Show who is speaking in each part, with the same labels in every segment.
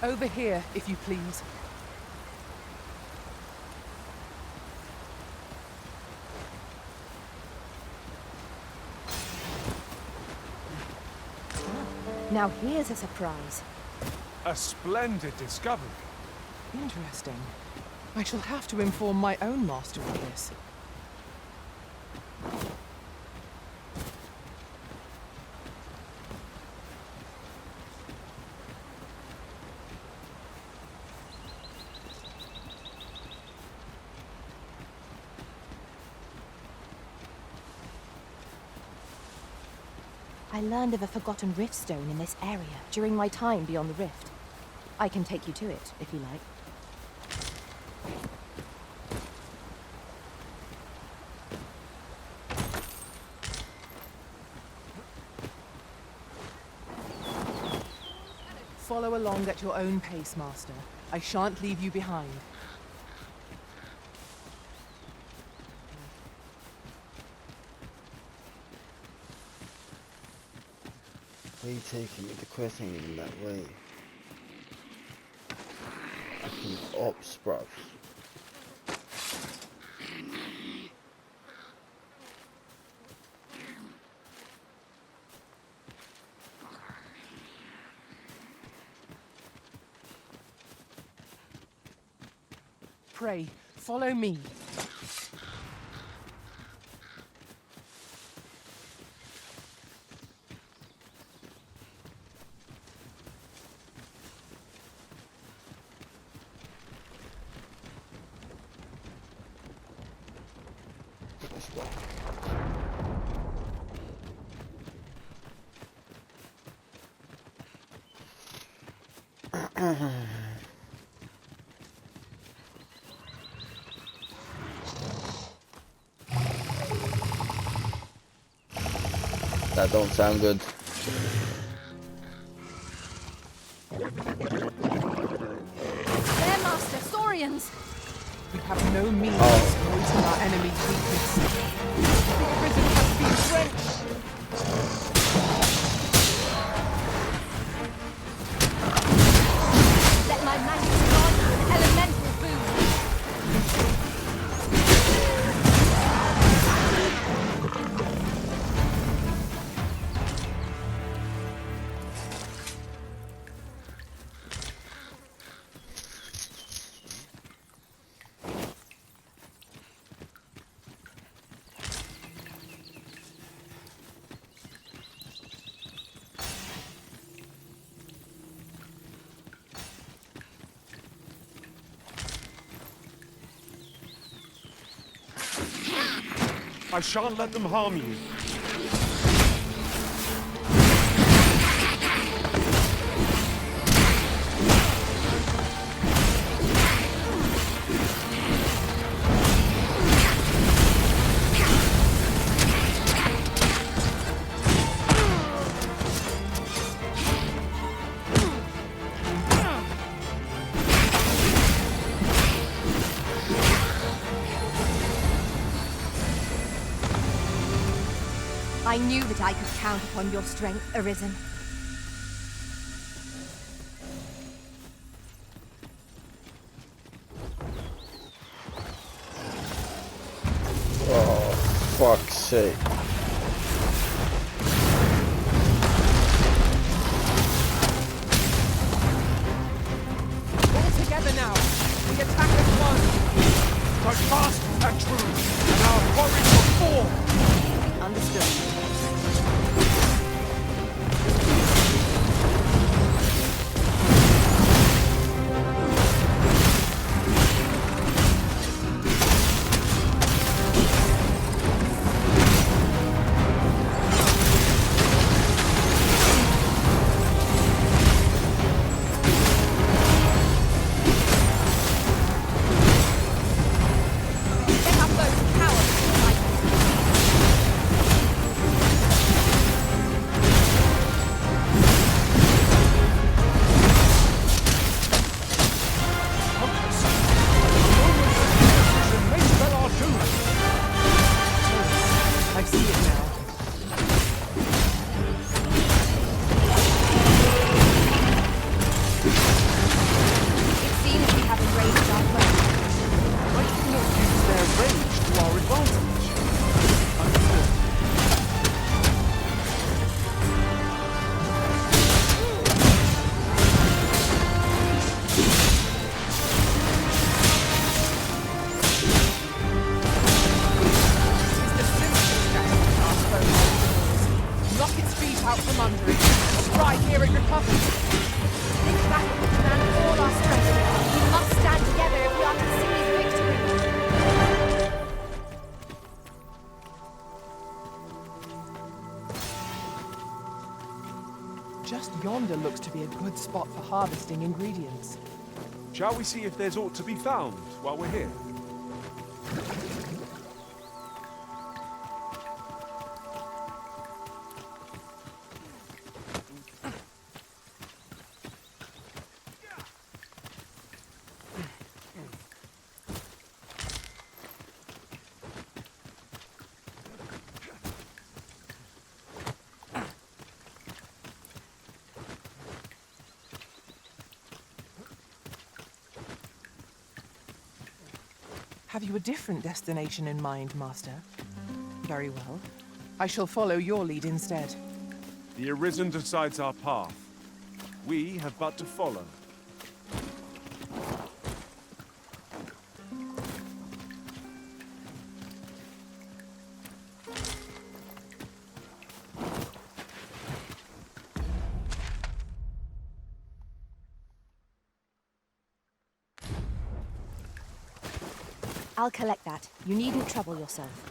Speaker 1: Over here, if you please.
Speaker 2: Now here's a surprise.
Speaker 3: A splendid discovery.
Speaker 1: Interesting. I shall have to inform my own master of this.
Speaker 2: I learned of a forgotten rift stone in this area during my time beyond the rift. I can take you to it, if you like.
Speaker 1: Follow along at your own pace, Master. I shan't leave you behind.
Speaker 4: Where are you taking me? The quest ain't even that way. I can ops, bruv.
Speaker 1: Pray, follow me.
Speaker 4: That don't sound good.
Speaker 2: There, Master! Saurians!
Speaker 1: We have no means of exploiting our enemy's weakness. The prison has been drenched.
Speaker 2: Let my magic guard you with elemental food!
Speaker 3: I shan't let them harm you.
Speaker 2: I knew that I could count upon your strength, Arisen.
Speaker 4: Oh, fuck's sake.
Speaker 1: All together now. We attack as one.
Speaker 3: Fight fast and true, and our quarry will fall.
Speaker 1: Understood.
Speaker 2: Get up those
Speaker 1: thundering. Right here at your cover.
Speaker 2: This battle will demand all our strength. We must stand together if we are to seize victory.
Speaker 1: Just yonder looks to be a good spot for harvesting ingredients.
Speaker 3: Shall we see if there's aught to be found while we're here?
Speaker 1: Have you a different destination in mind, Master? Very well. I shall follow your lead instead.
Speaker 3: The Arisen decides our path. We have but to follow.
Speaker 2: I'll collect that. You needn't trouble yourself.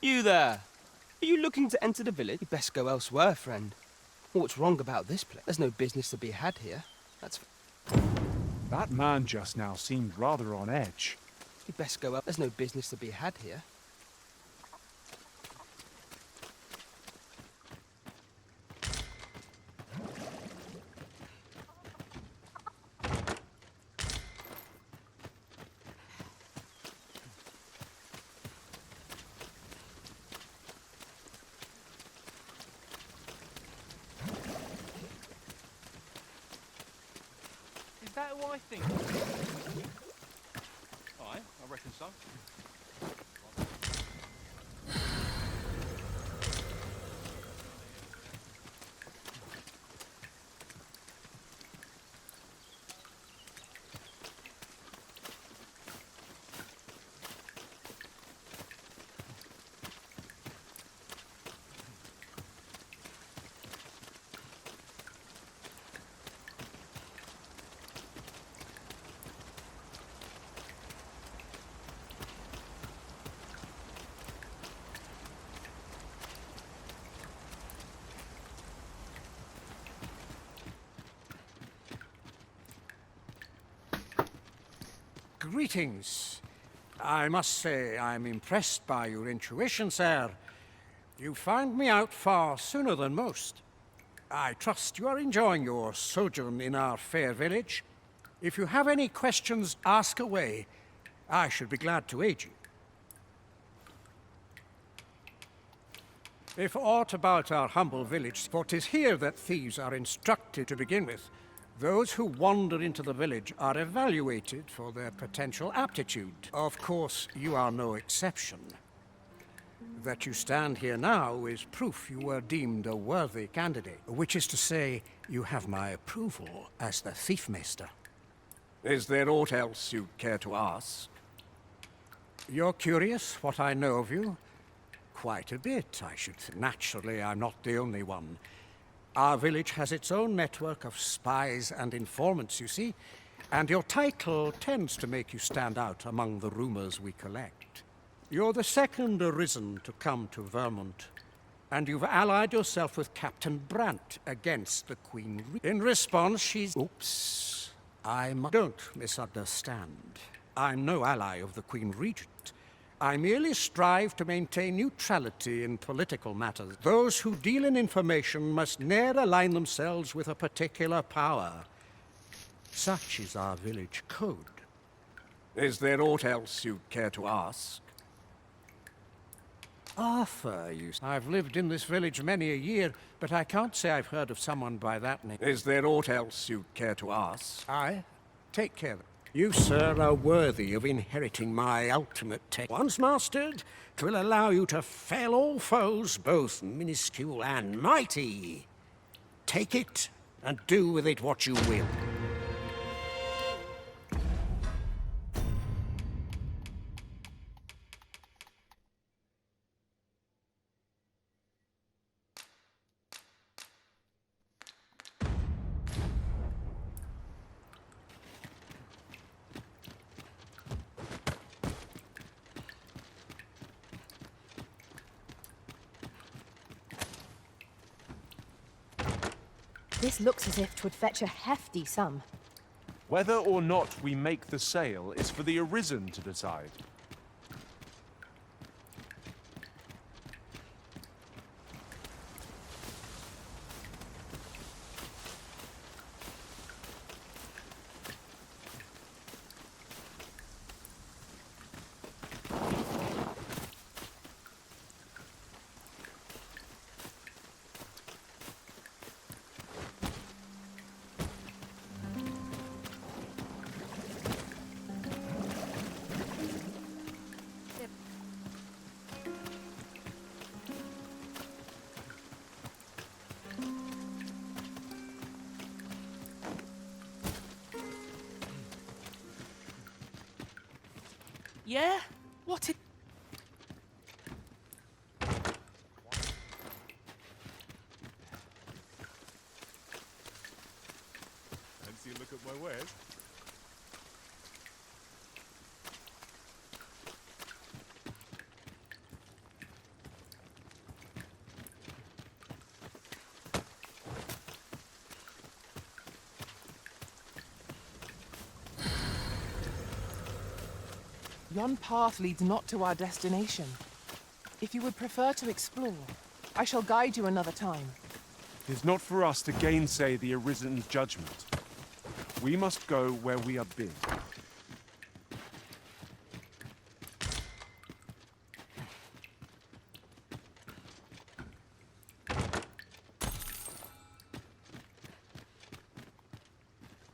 Speaker 5: You there! Are you looking to enter the village? You'd best go elsewhere, friend. What's wrong about this place? There's no business to be had here. That's...
Speaker 3: That man just now seemed rather on edge.
Speaker 5: You'd best go up. There's no business to be had here.
Speaker 6: Is that who I think? Aye, I reckon so.
Speaker 7: Greetings. I must say I'm impressed by your intuition, sir. You found me out far sooner than most. I trust you are enjoying your sojourn in our fair village. If you have any questions, ask away. I should be glad to aid you. If aught about our humble village, for 'tis here that thieves are instructed to begin with, those who wander into the village are evaluated for their potential aptitude. Of course, you are no exception. That you stand here now is proof you were deemed a worthy candidate, which is to say, you have my approval as the Thiefmaster. Is there aught else you care to ask? You're curious what I know of you? Quite a bit, I should think. Naturally, I'm not the only one. Our village has its own network of spies and informants, you see, and your title tends to make you stand out among the rumors we collect. You're the second Arisen to come to Vermont, and you've allied yourself with Captain Brant against the Queen. In response, she's... Oops. Don't misunderstand. I'm no ally of the Queen Regent. I merely strive to maintain neutrality in political matters. Those who deal in information must ne'er align themselves with a particular power. Such is our village code. Is there aught else you'd care to ask? Arthur, I've lived in this village many a year, but I can't say I've heard of someone by that name. Is there aught else you'd care to ask? Aye. Take care. You, sir, are worthy of inheriting my ultimate tech. Once mastered, 'twill allow you to fell all foes, both minuscule and mighty. Take it, and do with it what you will.
Speaker 2: This looks as if 'twould fetch a hefty sum.
Speaker 8: Whether or not we make the sale is for the Arisen to decide.
Speaker 3: Yeah? What it...
Speaker 6: Fancy a look at my wares?
Speaker 1: Yon path leads not to our destination. If you would prefer to explore, I shall guide you another time.
Speaker 8: It is not for us to gainsay the Arisen's judgment. We must go where we are bid.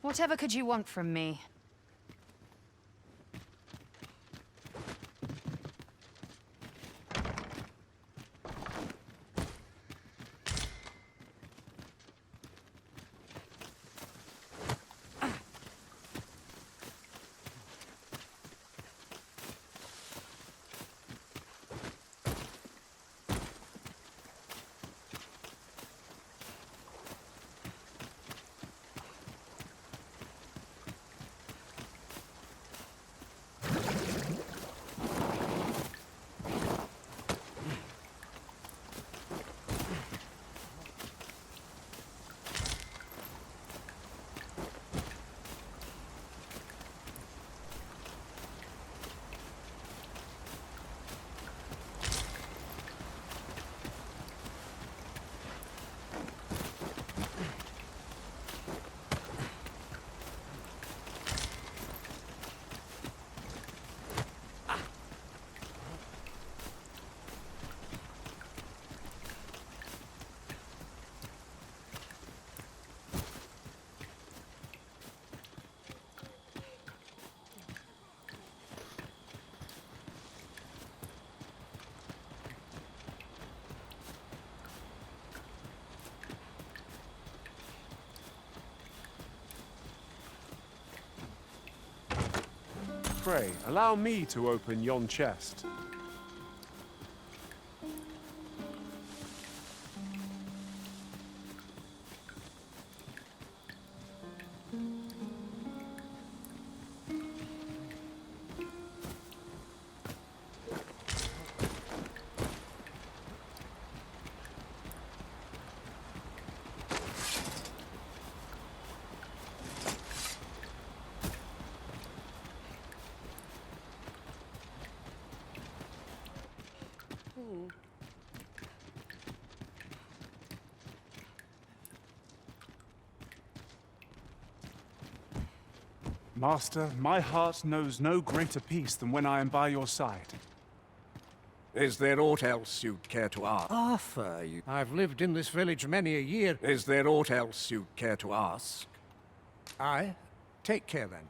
Speaker 9: Whatever could you want from me?
Speaker 8: Pray, allow me to open yon chest. Master, my heart knows no greater peace than when I am by your side.
Speaker 7: Is there aught else you'd care to ask? Arthur, I've lived in this village many a year. Is there aught else you'd care to ask? Aye. Take care then.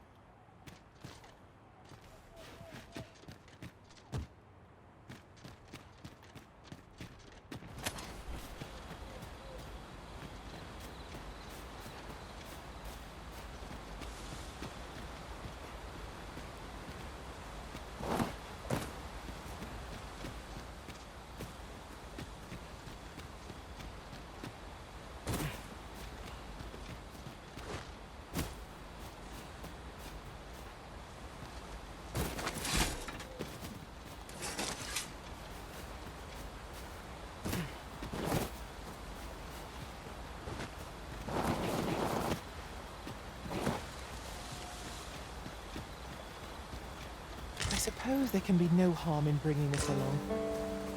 Speaker 1: I suppose there can be no harm in bringing this along.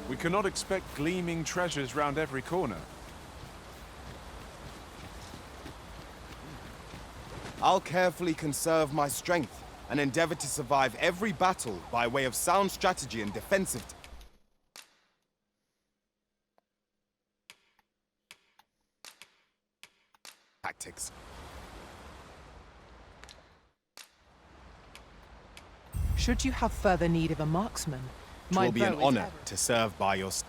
Speaker 8: We cannot expect gleaming treasures round every corner.
Speaker 10: I'll carefully conserve my strength and endeavor to survive every battle by way of sound strategy and defensive tactics.
Speaker 1: Should you have further need of a marksman,
Speaker 10: It
Speaker 1: my
Speaker 10: will be an
Speaker 1: bow is
Speaker 10: honor
Speaker 1: ever-
Speaker 10: to serve by your side.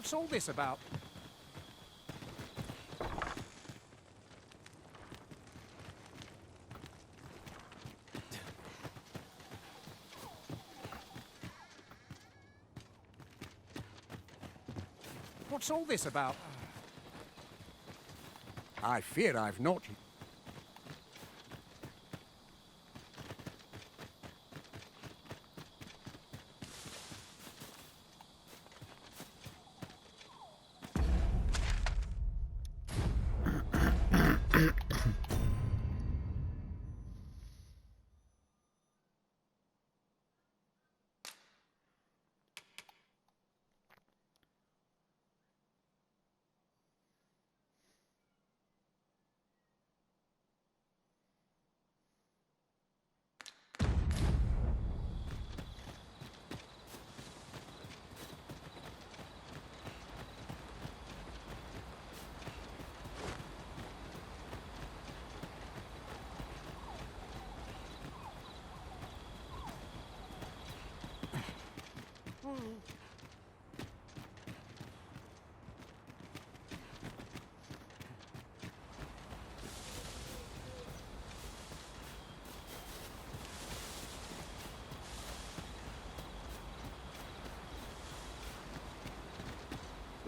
Speaker 7: What's all this about? What's all this about? I fear I've not...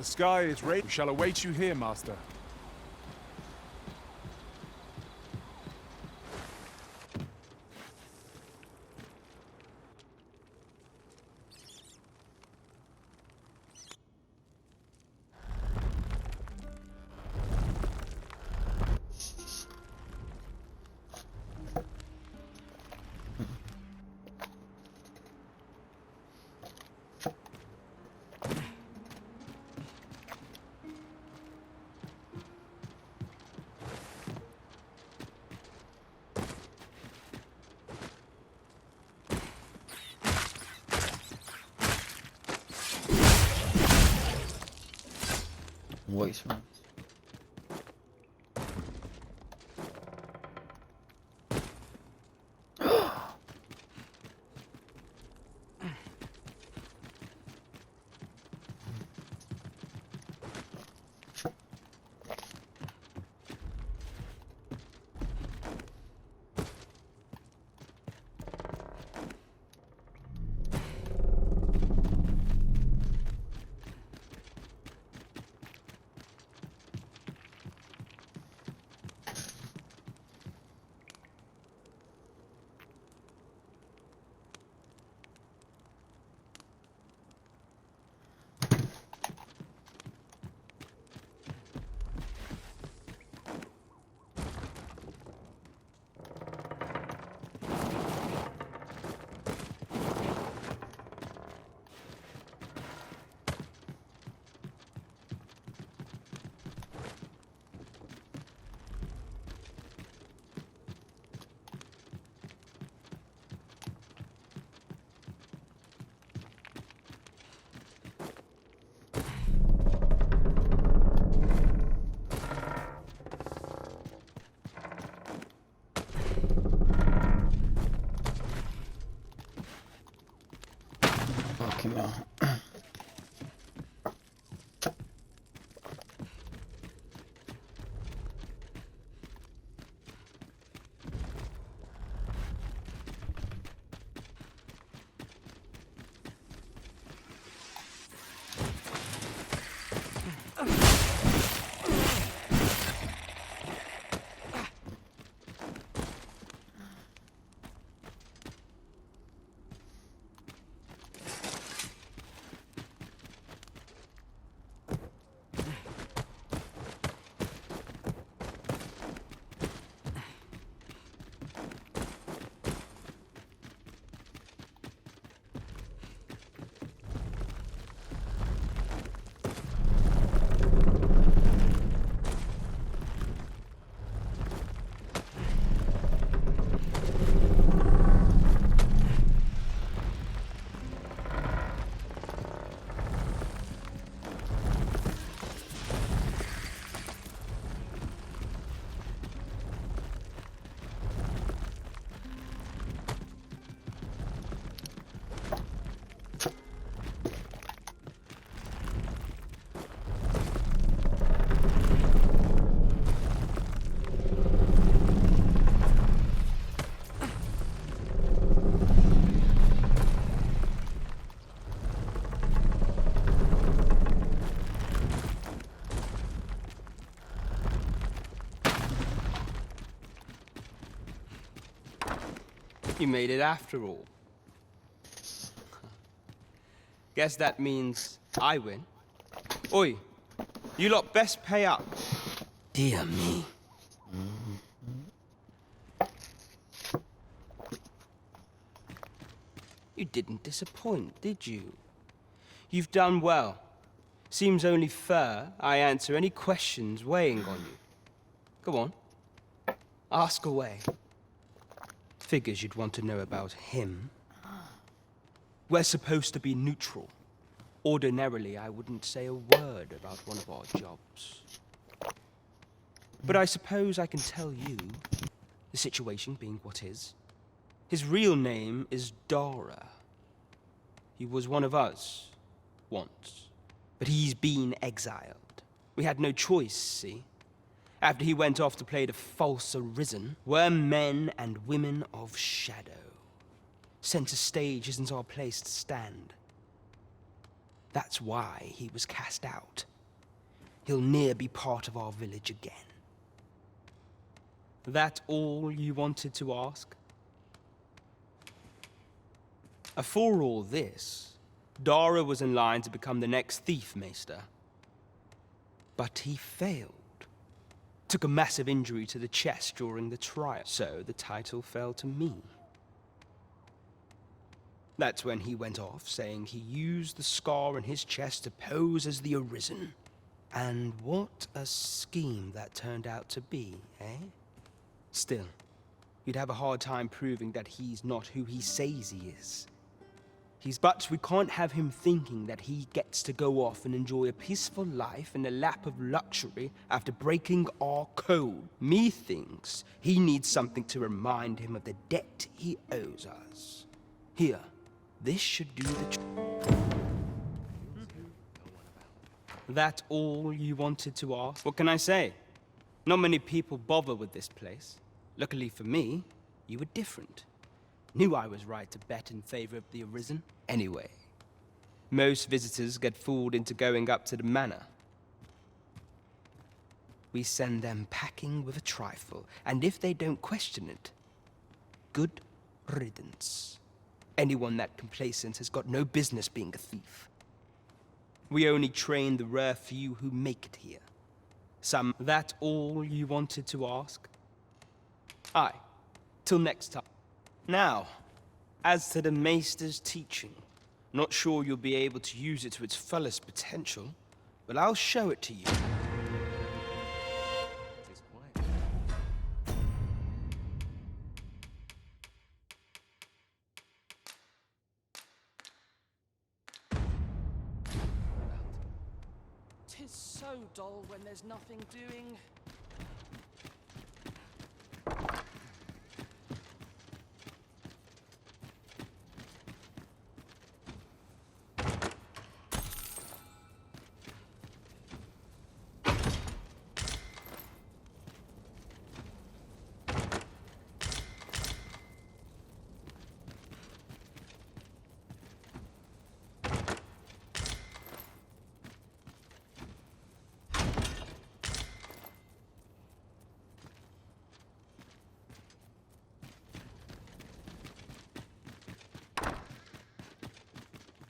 Speaker 8: The sky is red. We shall await you here, Master.
Speaker 4: voice, man. Fucking hell.
Speaker 5: You made it after all. Guess that means I win. Oi, you lot best pay up. Dear me. You didn't disappoint, did you? You've done well. Seems only fair I answer any questions weighing on you. Go on. Ask away. Figures you'd want to know about him. We're supposed to be neutral. Ordinarily, I wouldn't say a word about one of our jobs. But I suppose I can tell you, the situation being what is. His real name is Dara. He was one of us, once. But he's been exiled. We had no choice, see? After he went off to play the false arisen, we're men and women of shadow. Center stage isn't our place to stand. That's why he was cast out. He'll ne'er be part of our village again. That all you wanted to ask? Afore all this, Dara was in line to become the next thief maester. But he failed. Took a massive injury to the chest during the trial, so the title fell to me. That's when he went off, saying he used the scar in his chest to pose as the Arisen. And what a scheme that turned out to be, eh? Still, you'd have a hard time proving that he's not who he says he is. But we can't have him thinking that he gets to go off and enjoy a peaceful life in a lap of luxury after breaking our code. Me thinks he needs something to remind him of the debt he owes us. Here, this should do the trick. That all you wanted to ask? What can I say? Not many people bother with this place. Luckily for me, you were different. Knew I was right to bet in favor of the Arisen. Anyway, most visitors get fooled into going up to the manor. We send them packing with a trifle, and if they don't question it, good riddance. Anyone that complacent has got no business being a thief. We only train the rare few who make it here. That all you wanted to ask? Aye. Till next time. Now, as to the Maester's teaching, not sure you'll be able to use it to its fullest potential, but I'll show it to you.
Speaker 6: It's quiet.
Speaker 3: Tis so dull when there's nothing doing.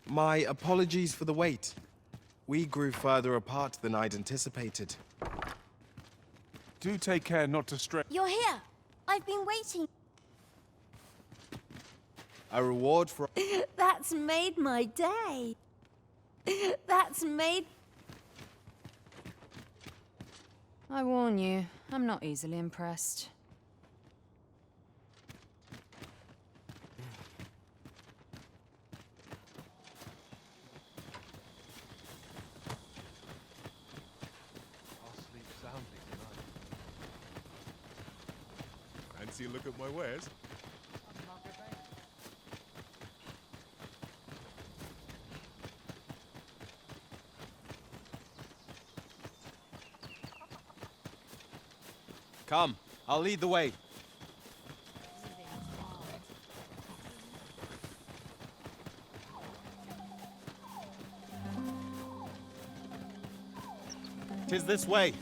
Speaker 10: My apologies for the wait. We grew further apart than I'd anticipated.
Speaker 8: Do take care not to stray.
Speaker 11: You're here. I've been waiting.
Speaker 10: A reward for...
Speaker 11: That's made my day. That's made...
Speaker 9: I warn you, I'm not easily impressed.
Speaker 6: I'll sleep soundly tonight. Fancy a look at my wares?
Speaker 10: Come, I'll lead the way. Tis this way.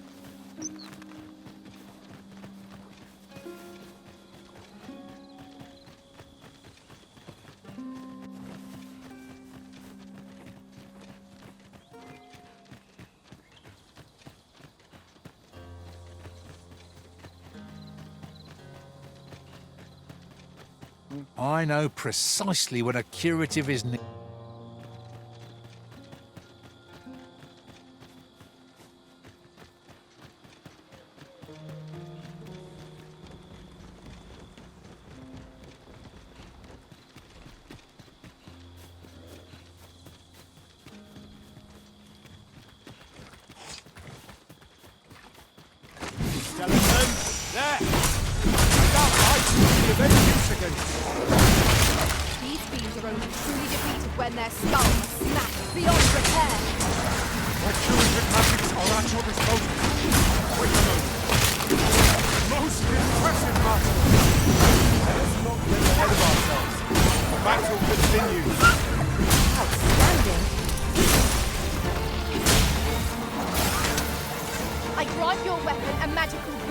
Speaker 12: I know precisely when a curative is needed.
Speaker 2: These fiends are only truly defeated when their skulls are smashed beyond repair.
Speaker 8: My curative magics are at your disposal. Wait a moment. Most impressive master.
Speaker 10: Let us not get ahead of ourselves. The battle continues.
Speaker 2: Outstanding. I grant your weapon a magical boon.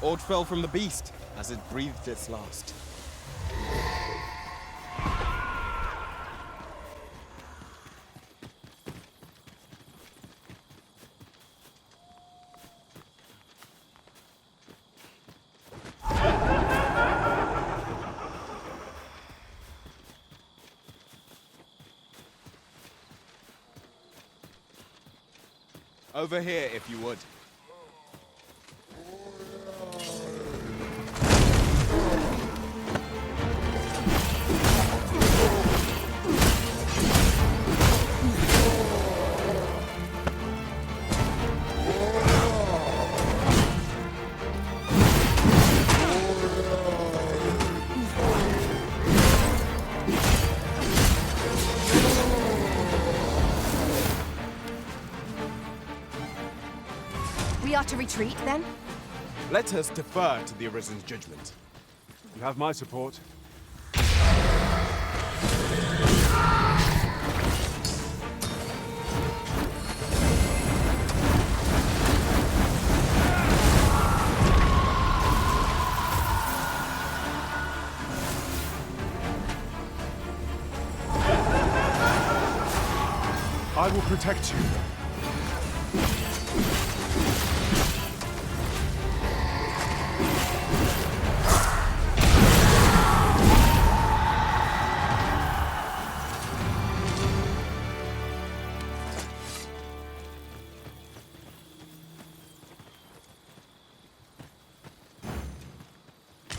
Speaker 10: Ord fell from the beast as it breathed its last. Over here, if you would.
Speaker 2: We are to retreat, then?
Speaker 10: Let us defer to the Arisen's judgment.
Speaker 8: You have my support. I will protect you.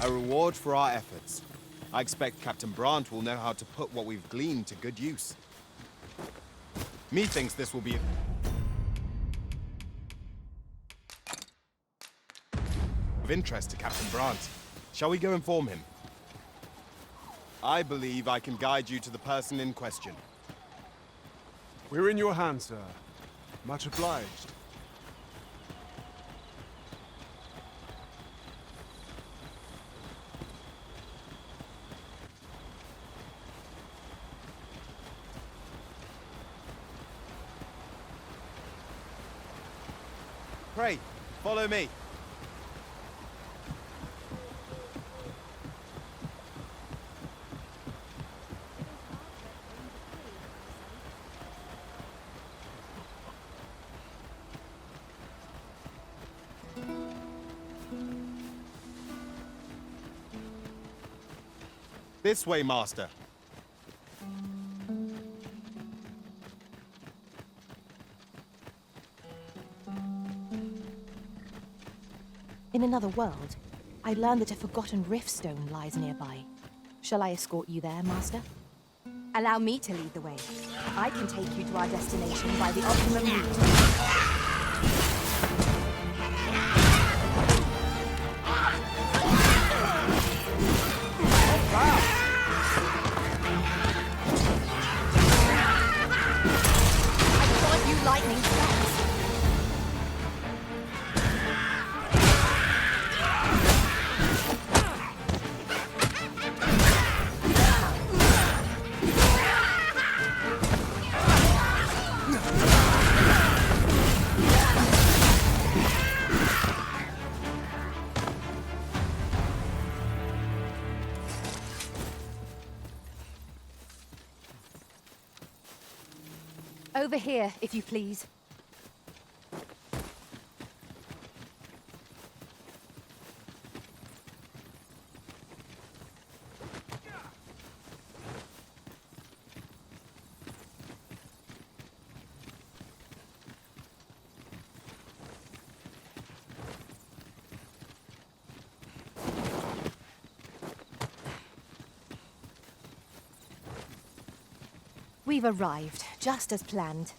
Speaker 10: A reward for our efforts. I expect Captain Brandt will know how to put what we've gleaned to good use. Methinks this will be of interest to Captain Brandt. Shall we go inform him? I believe I can guide you to the person in question.
Speaker 8: We're in your hands, sir. Much obliged.
Speaker 10: Pray, follow me. This way, Master.
Speaker 2: In another world, I learned that a forgotten riftstone lies nearby. Shall I escort you there, Master? Allow me to lead the way. I can take you to our destination by the optimum route. Lightning strikes. Over here, if you please. We've arrived, just as planned.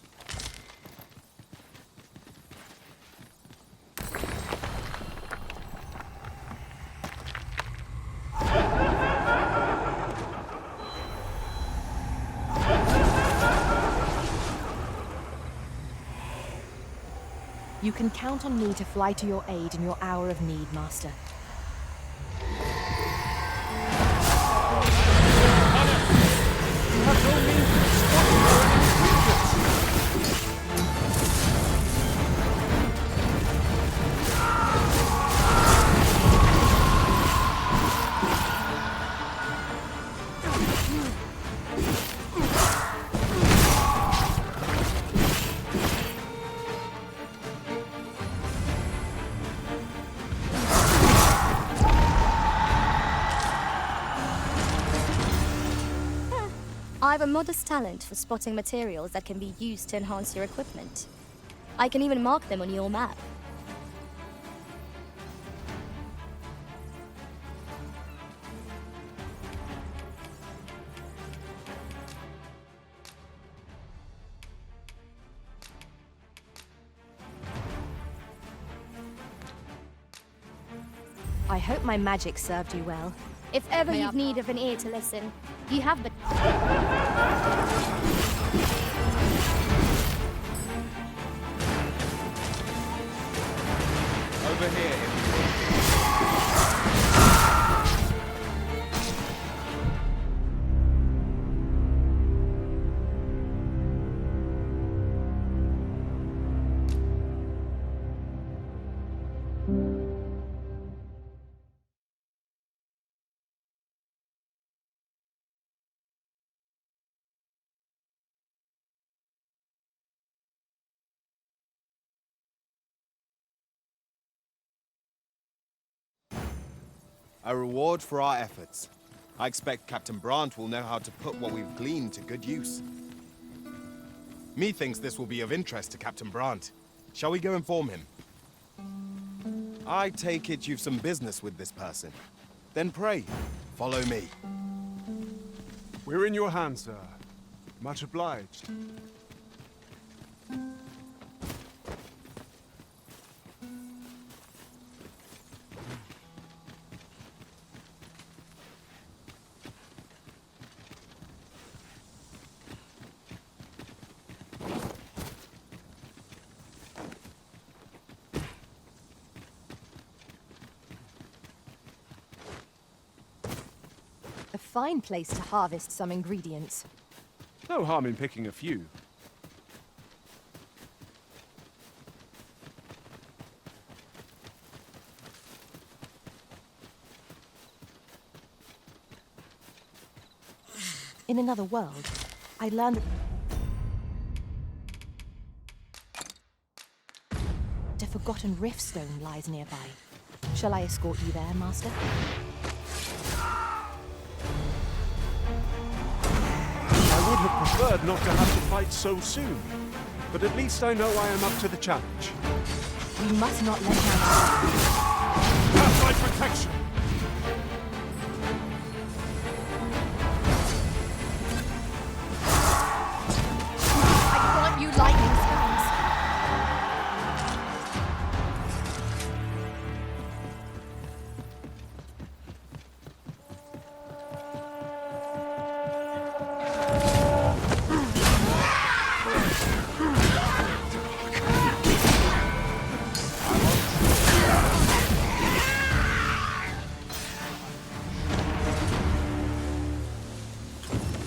Speaker 2: You can count on me to fly to your aid in your hour of need, Master.
Speaker 11: I have a modest talent for spotting materials that can be used to enhance your equipment.
Speaker 13: I can even mark them on your map.
Speaker 2: I hope my magic served you well.
Speaker 13: If ever you've need of an ear to listen, you have the...
Speaker 10: Over here. A reward for our efforts. I expect Captain Brandt will know how to put what we've gleaned to good use. Methinks this will be of interest to Captain Brandt. Shall we go inform him? I take it you've some business with this person. Then pray, follow me.
Speaker 8: We're in your hands, sir. Much obliged.
Speaker 2: A fine place to harvest some ingredients.
Speaker 8: No harm in picking a few.
Speaker 2: In another world, I learned that a forgotten riftstone lies nearby. Shall I escort you there, Master?
Speaker 8: I would have preferred not to have to fight so soon, but at least I know I am up to the challenge.
Speaker 2: We must not let down.
Speaker 8: Have my protection!
Speaker 2: I grant you lightning spells.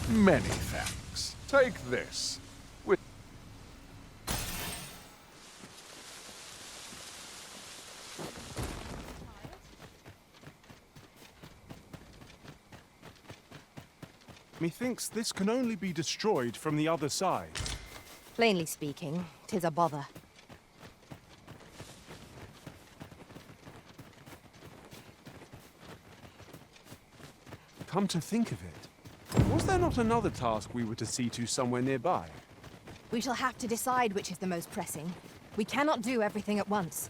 Speaker 12: Many thanks.
Speaker 8: Take this. With Methinks this can only be destroyed from the other side.
Speaker 2: Plainly speaking, 'tis a bother.
Speaker 8: Come to think of it, was there not another task we were to see to somewhere nearby?
Speaker 2: We shall have to decide which is the most pressing. We cannot do everything at once.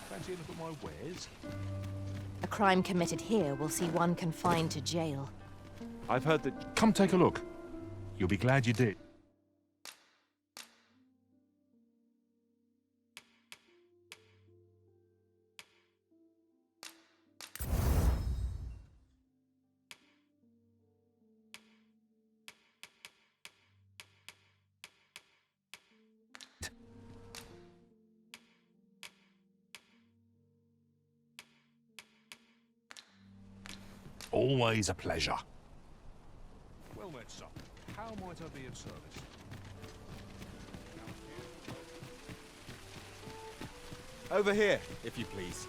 Speaker 6: Fancy a look at my wares?
Speaker 2: A crime committed here will see one confined to jail.
Speaker 8: I've heard that...
Speaker 6: Come take a look. You'll be glad you did.
Speaker 12: Always a pleasure.
Speaker 6: Well met, sir. How might I be of service?
Speaker 10: Over here, if you please.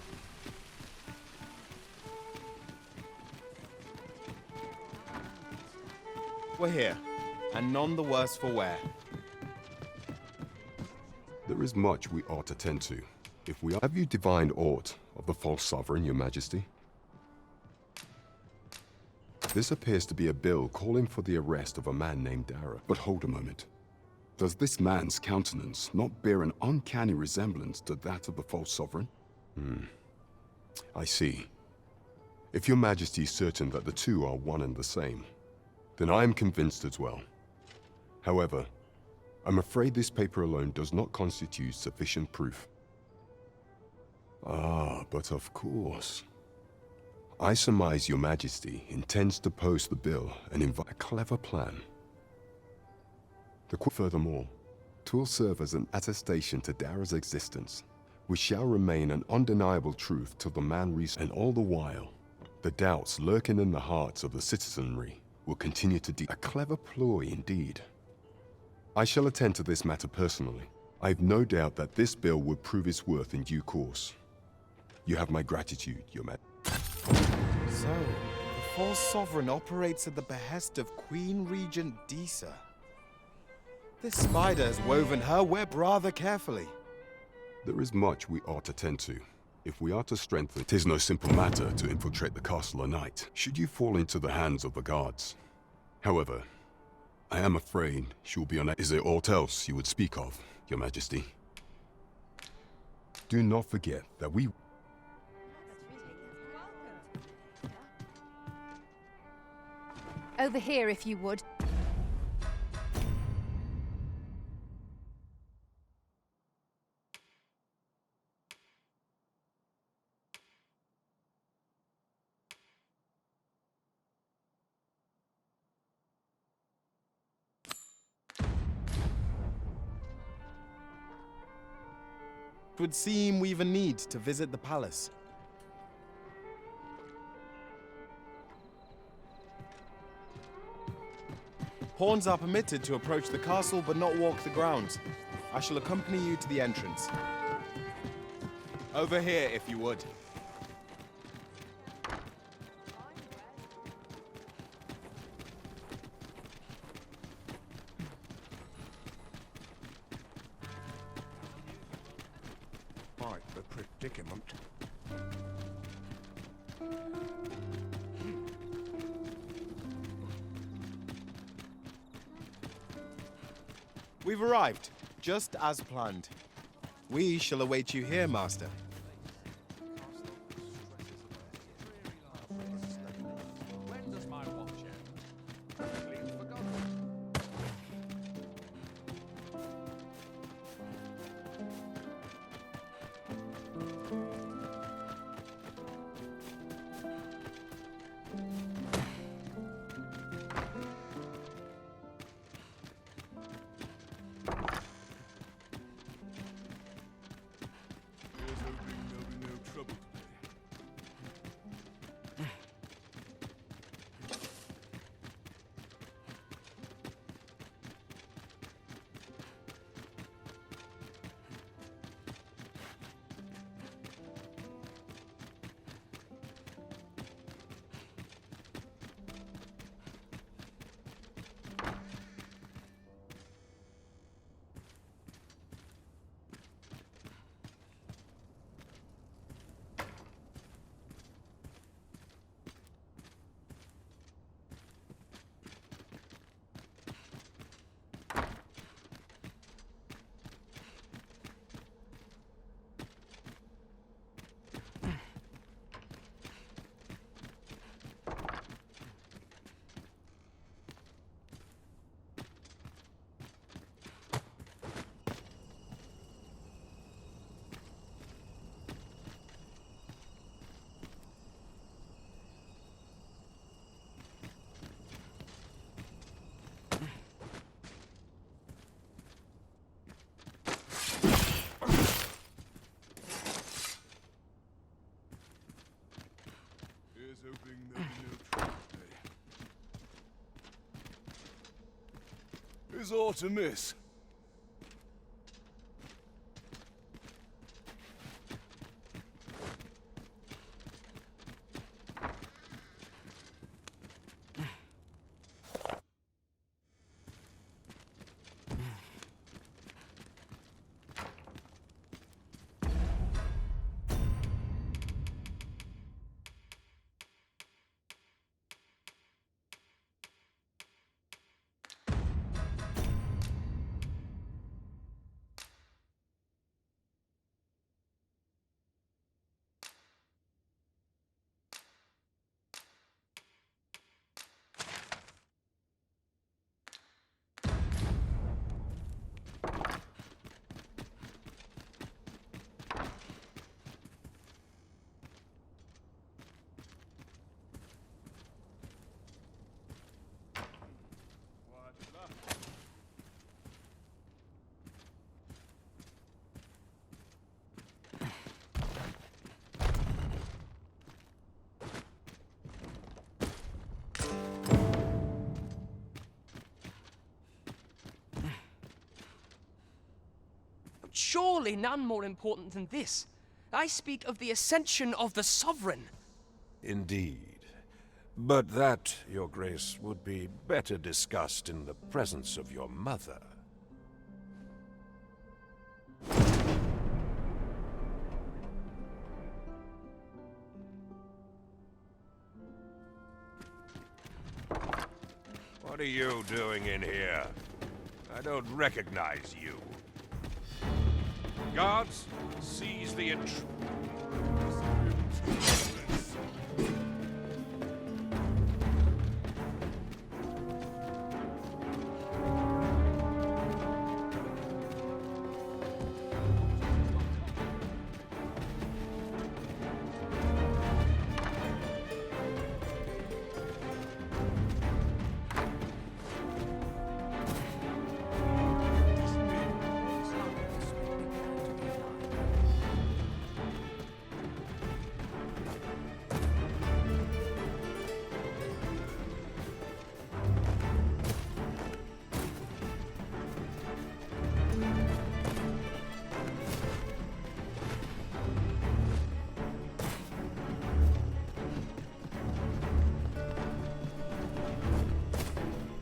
Speaker 10: We're here. and none the worse for wear.
Speaker 14: There is much we ought to tend to. If we have you divined aught of the false sovereign, your majesty? This appears to be a bill calling for the arrest of a man named Dara. But hold a moment. Does this man's countenance not bear an uncanny resemblance to that of the false sovereign? I see. If your majesty is certain that the two are one and the same, then I am convinced as well. However, I'm afraid this paper alone does not constitute sufficient proof. Ah, but of course. I surmise your majesty intends to post the bill and invite a clever plan. Furthermore, 'twill serve as an attestation to Dara's existence, which shall remain an undeniable truth till the man and all the while, the doubts lurking in the hearts of the citizenry will continue to a clever ploy indeed. I shall attend to this matter personally. I've no doubt that this bill will prove its worth in due course. You have my gratitude, your majesty.
Speaker 10: So, the false sovereign operates at the behest of Queen Regent Disa. This spider has woven her web rather carefully.
Speaker 14: There is much we ought to tend to. If we are to strengthen, 'tis no simple matter to infiltrate the castle a night, should you fall into the hands of the guards. However, I am afraid she will be on. Is there aught else you would speak of, your majesty? Do not forget that we...
Speaker 9: Over here, if you would.
Speaker 10: It would seem we've a need to visit the palace. Pawns are permitted to approach the castle but not walk the grounds. I shall accompany you to the entrance. Over here, if you would.
Speaker 7: Quite the predicament.
Speaker 10: We've arrived, just as planned. We shall await you here, Master.
Speaker 6: When does my watch end? Clean forgotten. Here's hoping there'll be no trouble today. Here's hoping there'll be no trouble today. Is aught amiss?
Speaker 3: surely none more important than this. I speak of the ascension of the Sovereign.
Speaker 15: Indeed. But that, Your Grace, would be better discussed in the presence of your mother. What are you doing in here? I don't recognize you. Guards, seize the intruder.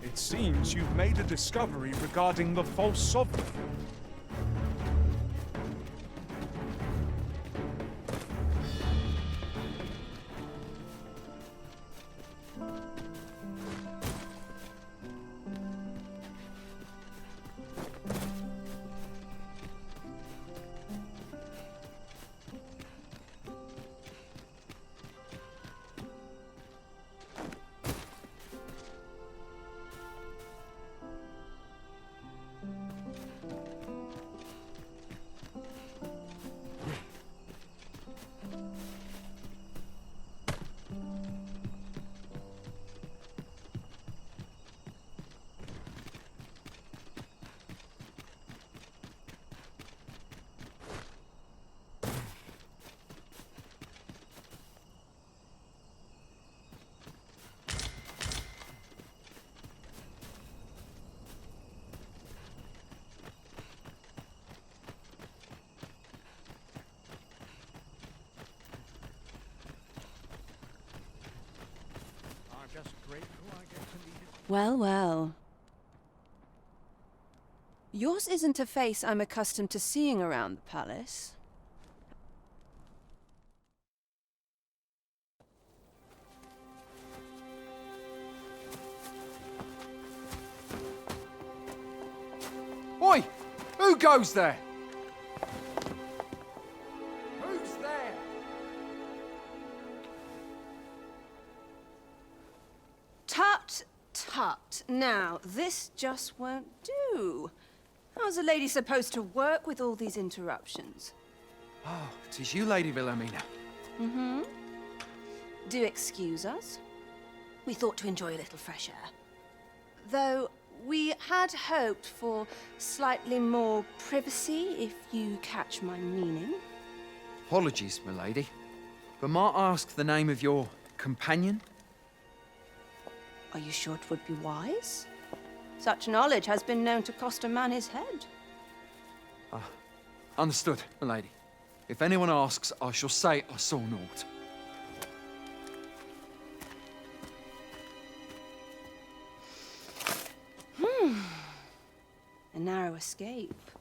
Speaker 8: It seems you've made a discovery regarding the false sovereign.
Speaker 16: Well, well. Yours isn't a face I'm accustomed to seeing around the palace.
Speaker 3: Oi! Who goes there? Who's there?
Speaker 16: Tut, tut. Now, this just won't do. How's a lady supposed to work with all these interruptions?
Speaker 3: Oh, 'tis you, Lady Wilhelmina.
Speaker 16: Mm-hmm. Do excuse us. We thought to enjoy a little fresh air. Though we had hoped for slightly more privacy, if you catch my meaning.
Speaker 3: Apologies, my lady. But might I ask the name of your companion?
Speaker 16: Are you sure it would be wise? Such knowledge has been known to cost a man his head.
Speaker 3: Understood, my lady. If anyone asks, I shall say I saw naught.
Speaker 16: A narrow escape.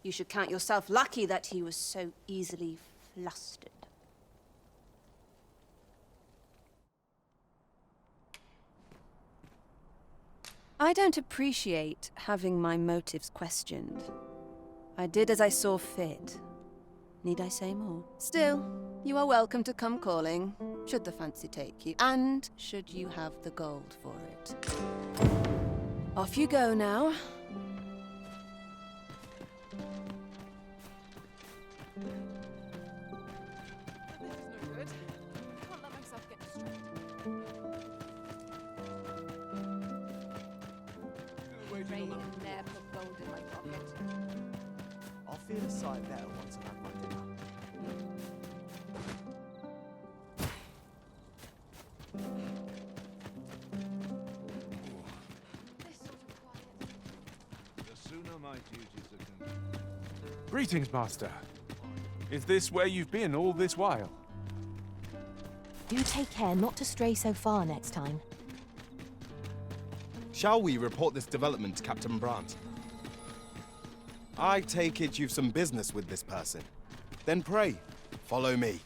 Speaker 16: You should count yourself lucky that he was so easily flustered. I don't appreciate having my motives questioned. I did as I saw fit. Need I say more? Still, you are welcome to come calling, should the fancy take you, and should you have the gold for it. Off you go now.
Speaker 17: I'll feel a sight better once I've had my dinner.
Speaker 15: The sooner my duties are complete.
Speaker 8: Greetings, Master. Is this where you've been all this while?
Speaker 2: Do take care not to stray so far next time.
Speaker 10: Shall we report this development to Captain Brandt? I take it you've some business with this person. Then pray, follow me.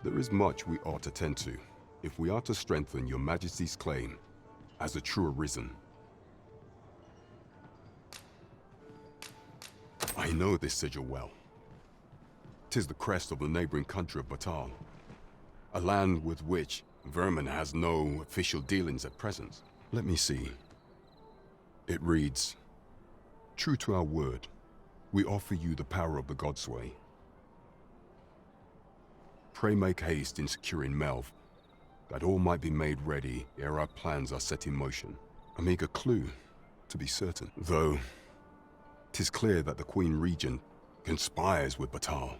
Speaker 14: There is much we ought to tend to, if we are to strengthen your Majesty's claim as a true Arisen. I know this sigil well. 'Tis the crest of the neighboring country of Batal, a land with which Vermin has no official dealings at present. Let me see. It reads, "True to our word, we offer you the power of the Godsway. Pray make haste in securing Melv, that all might be made ready ere our plans are set in motion." A meager clue, to be certain. Though, 'tis clear that the Queen Regent conspires with Batal.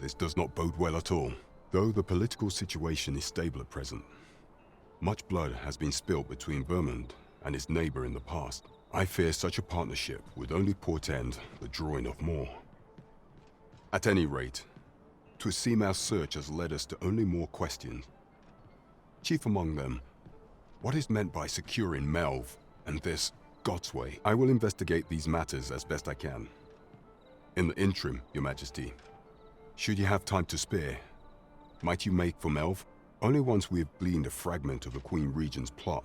Speaker 14: This does not bode well at all. Though the political situation is stable at present, much blood has been spilled between Vermund and his neighbor in the past. I fear such a partnership would only portend the drawing of more. At any rate, 'twould seem our search has led us to only more questions. Chief among them, what is meant by securing Melv and this Godsway? I will investigate these matters as best I can. In the interim, Your Majesty, should you have time to spare, might you make for Melv? Only once we have gleaned a fragment of the Queen Regent's plot.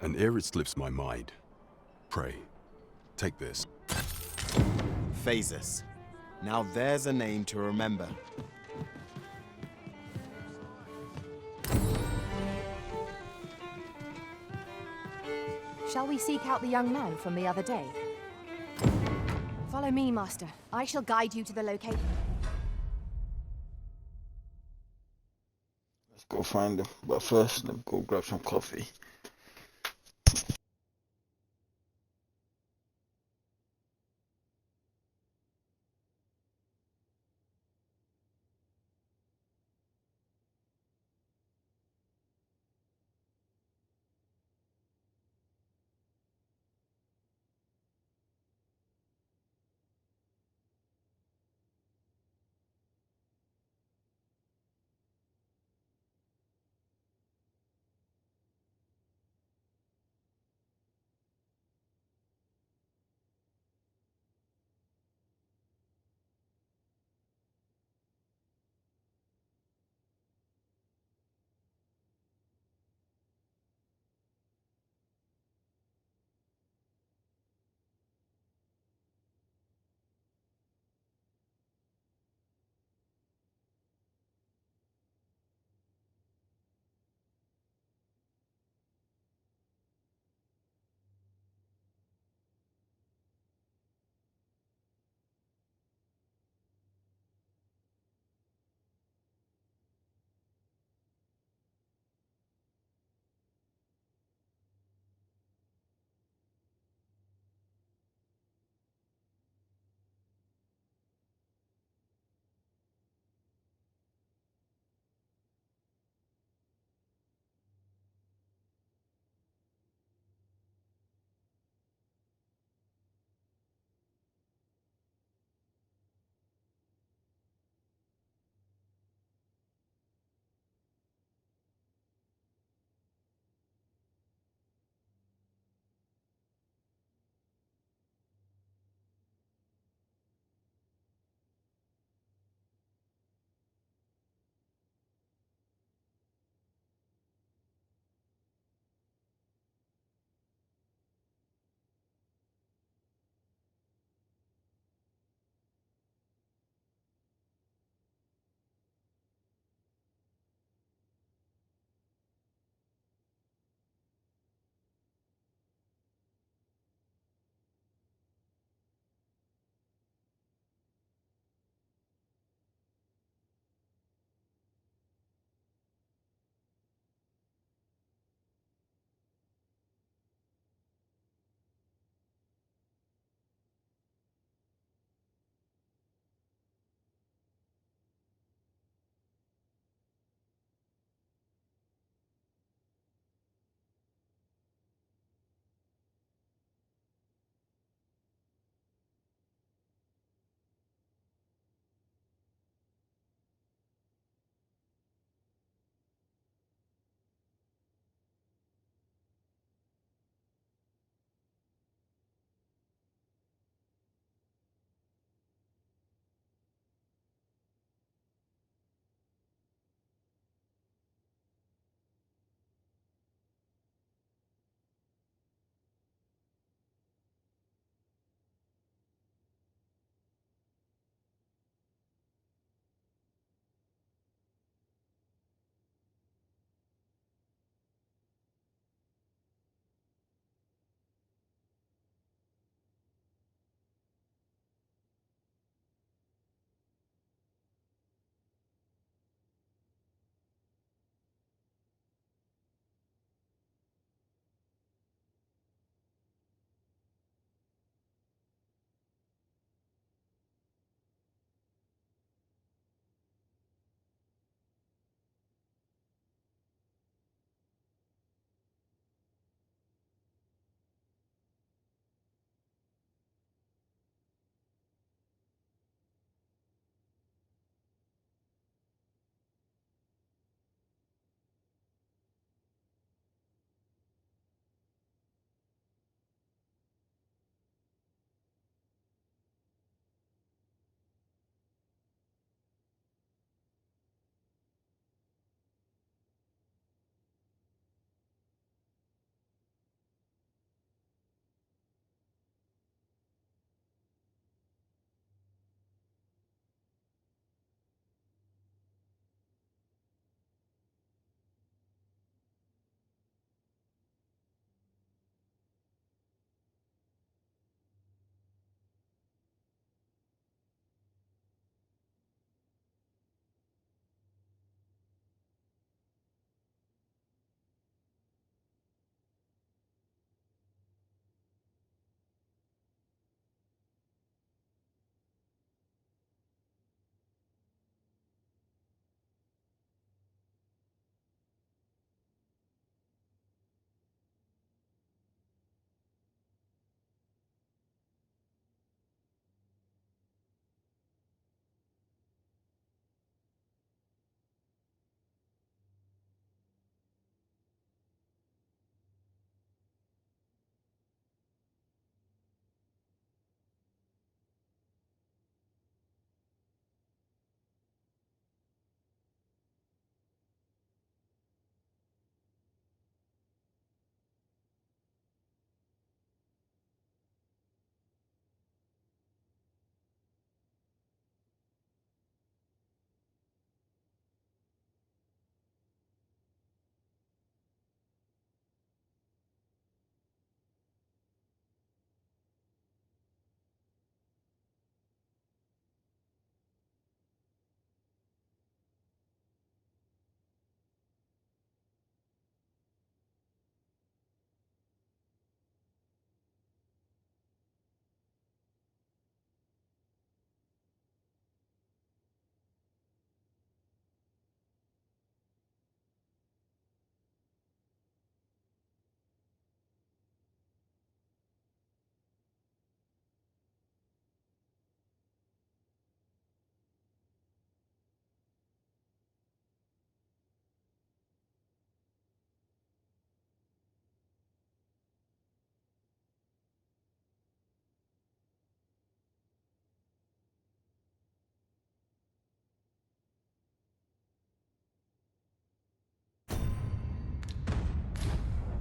Speaker 14: And ere it slips my mind, pray, take this.
Speaker 10: Phasis. Now there's a name to remember.
Speaker 2: Shall we seek out the young man from the other day? Follow me, Master. I shall guide you to the location.
Speaker 4: Let's go find him. But first, let's go grab some coffee.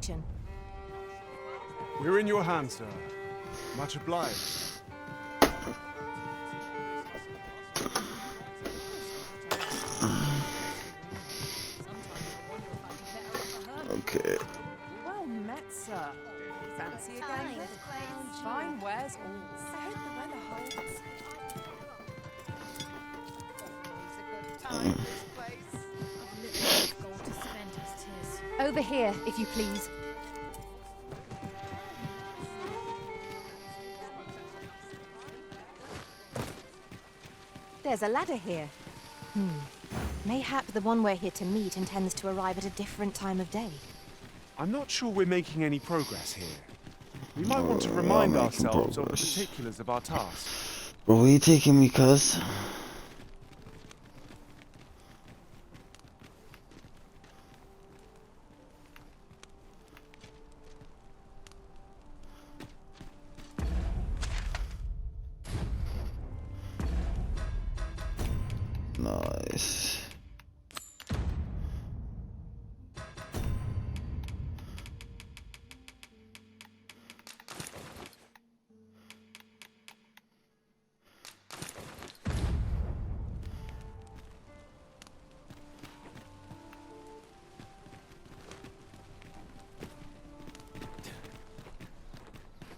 Speaker 2: protection.
Speaker 8: We're in your hands, sir. Much obliged.
Speaker 4: Okay.
Speaker 1: Well met, sir. Fancy a game? Fine wares all. I hope the weather holds.
Speaker 2: Over here, if you please. There's a ladder here. Mayhap the one we're here to meet intends to arrive at a different time of day.
Speaker 8: I'm not sure we're making any progress here. We might want to remind ourselves of the particulars of our task.
Speaker 4: Bro, where you taking me, cuz? Nice.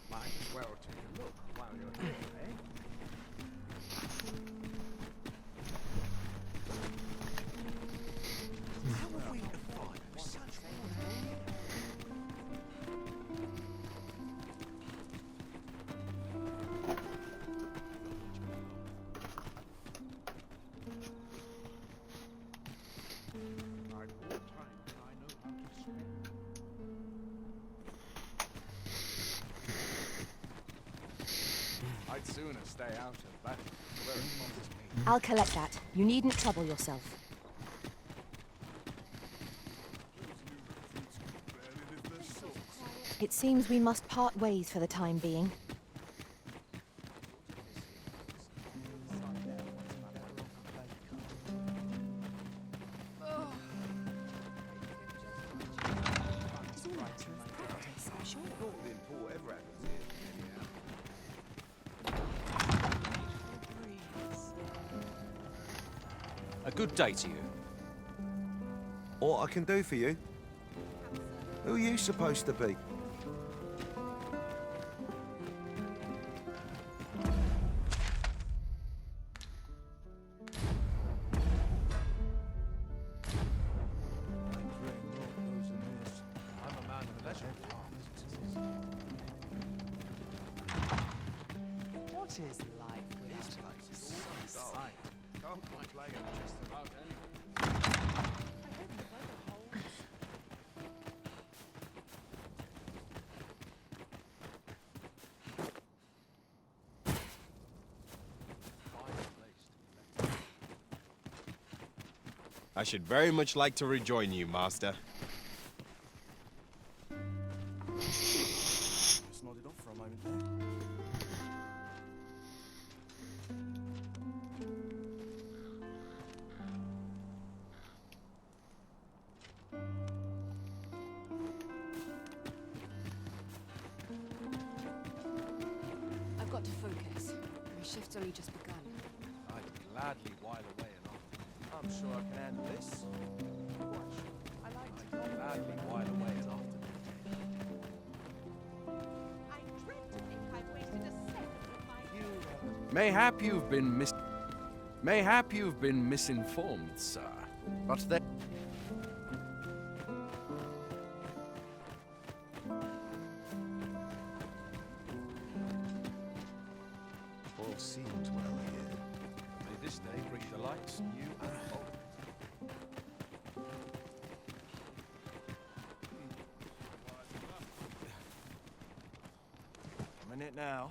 Speaker 7: Might as well take a look while you're here, eh? How have we defined such
Speaker 6: I'd sooner stay out of battle where it promised me.
Speaker 2: I'll collect that. You needn't trouble yourself. It seems we must part ways for the time being.
Speaker 18: A good day to you.
Speaker 19: What I can do for you? Who are you supposed to be?
Speaker 1: What is life without sight?
Speaker 6: Can't complain just about anything.
Speaker 10: I should very much like to rejoin you, Master.
Speaker 17: Just nodded off for a moment there.
Speaker 9: I've got to focus. My shift's only just begun.
Speaker 6: I'd gladly while away an hour.
Speaker 17: I'm sure I can handle this.
Speaker 6: I like to gladly while away an afternoon.
Speaker 1: I dread to think I've wasted a second of my
Speaker 3: Mayhap you've been misinformed, sir. But there.
Speaker 10: All seems well here.
Speaker 6: May this day bring delights new and old.
Speaker 17: I'm in it now.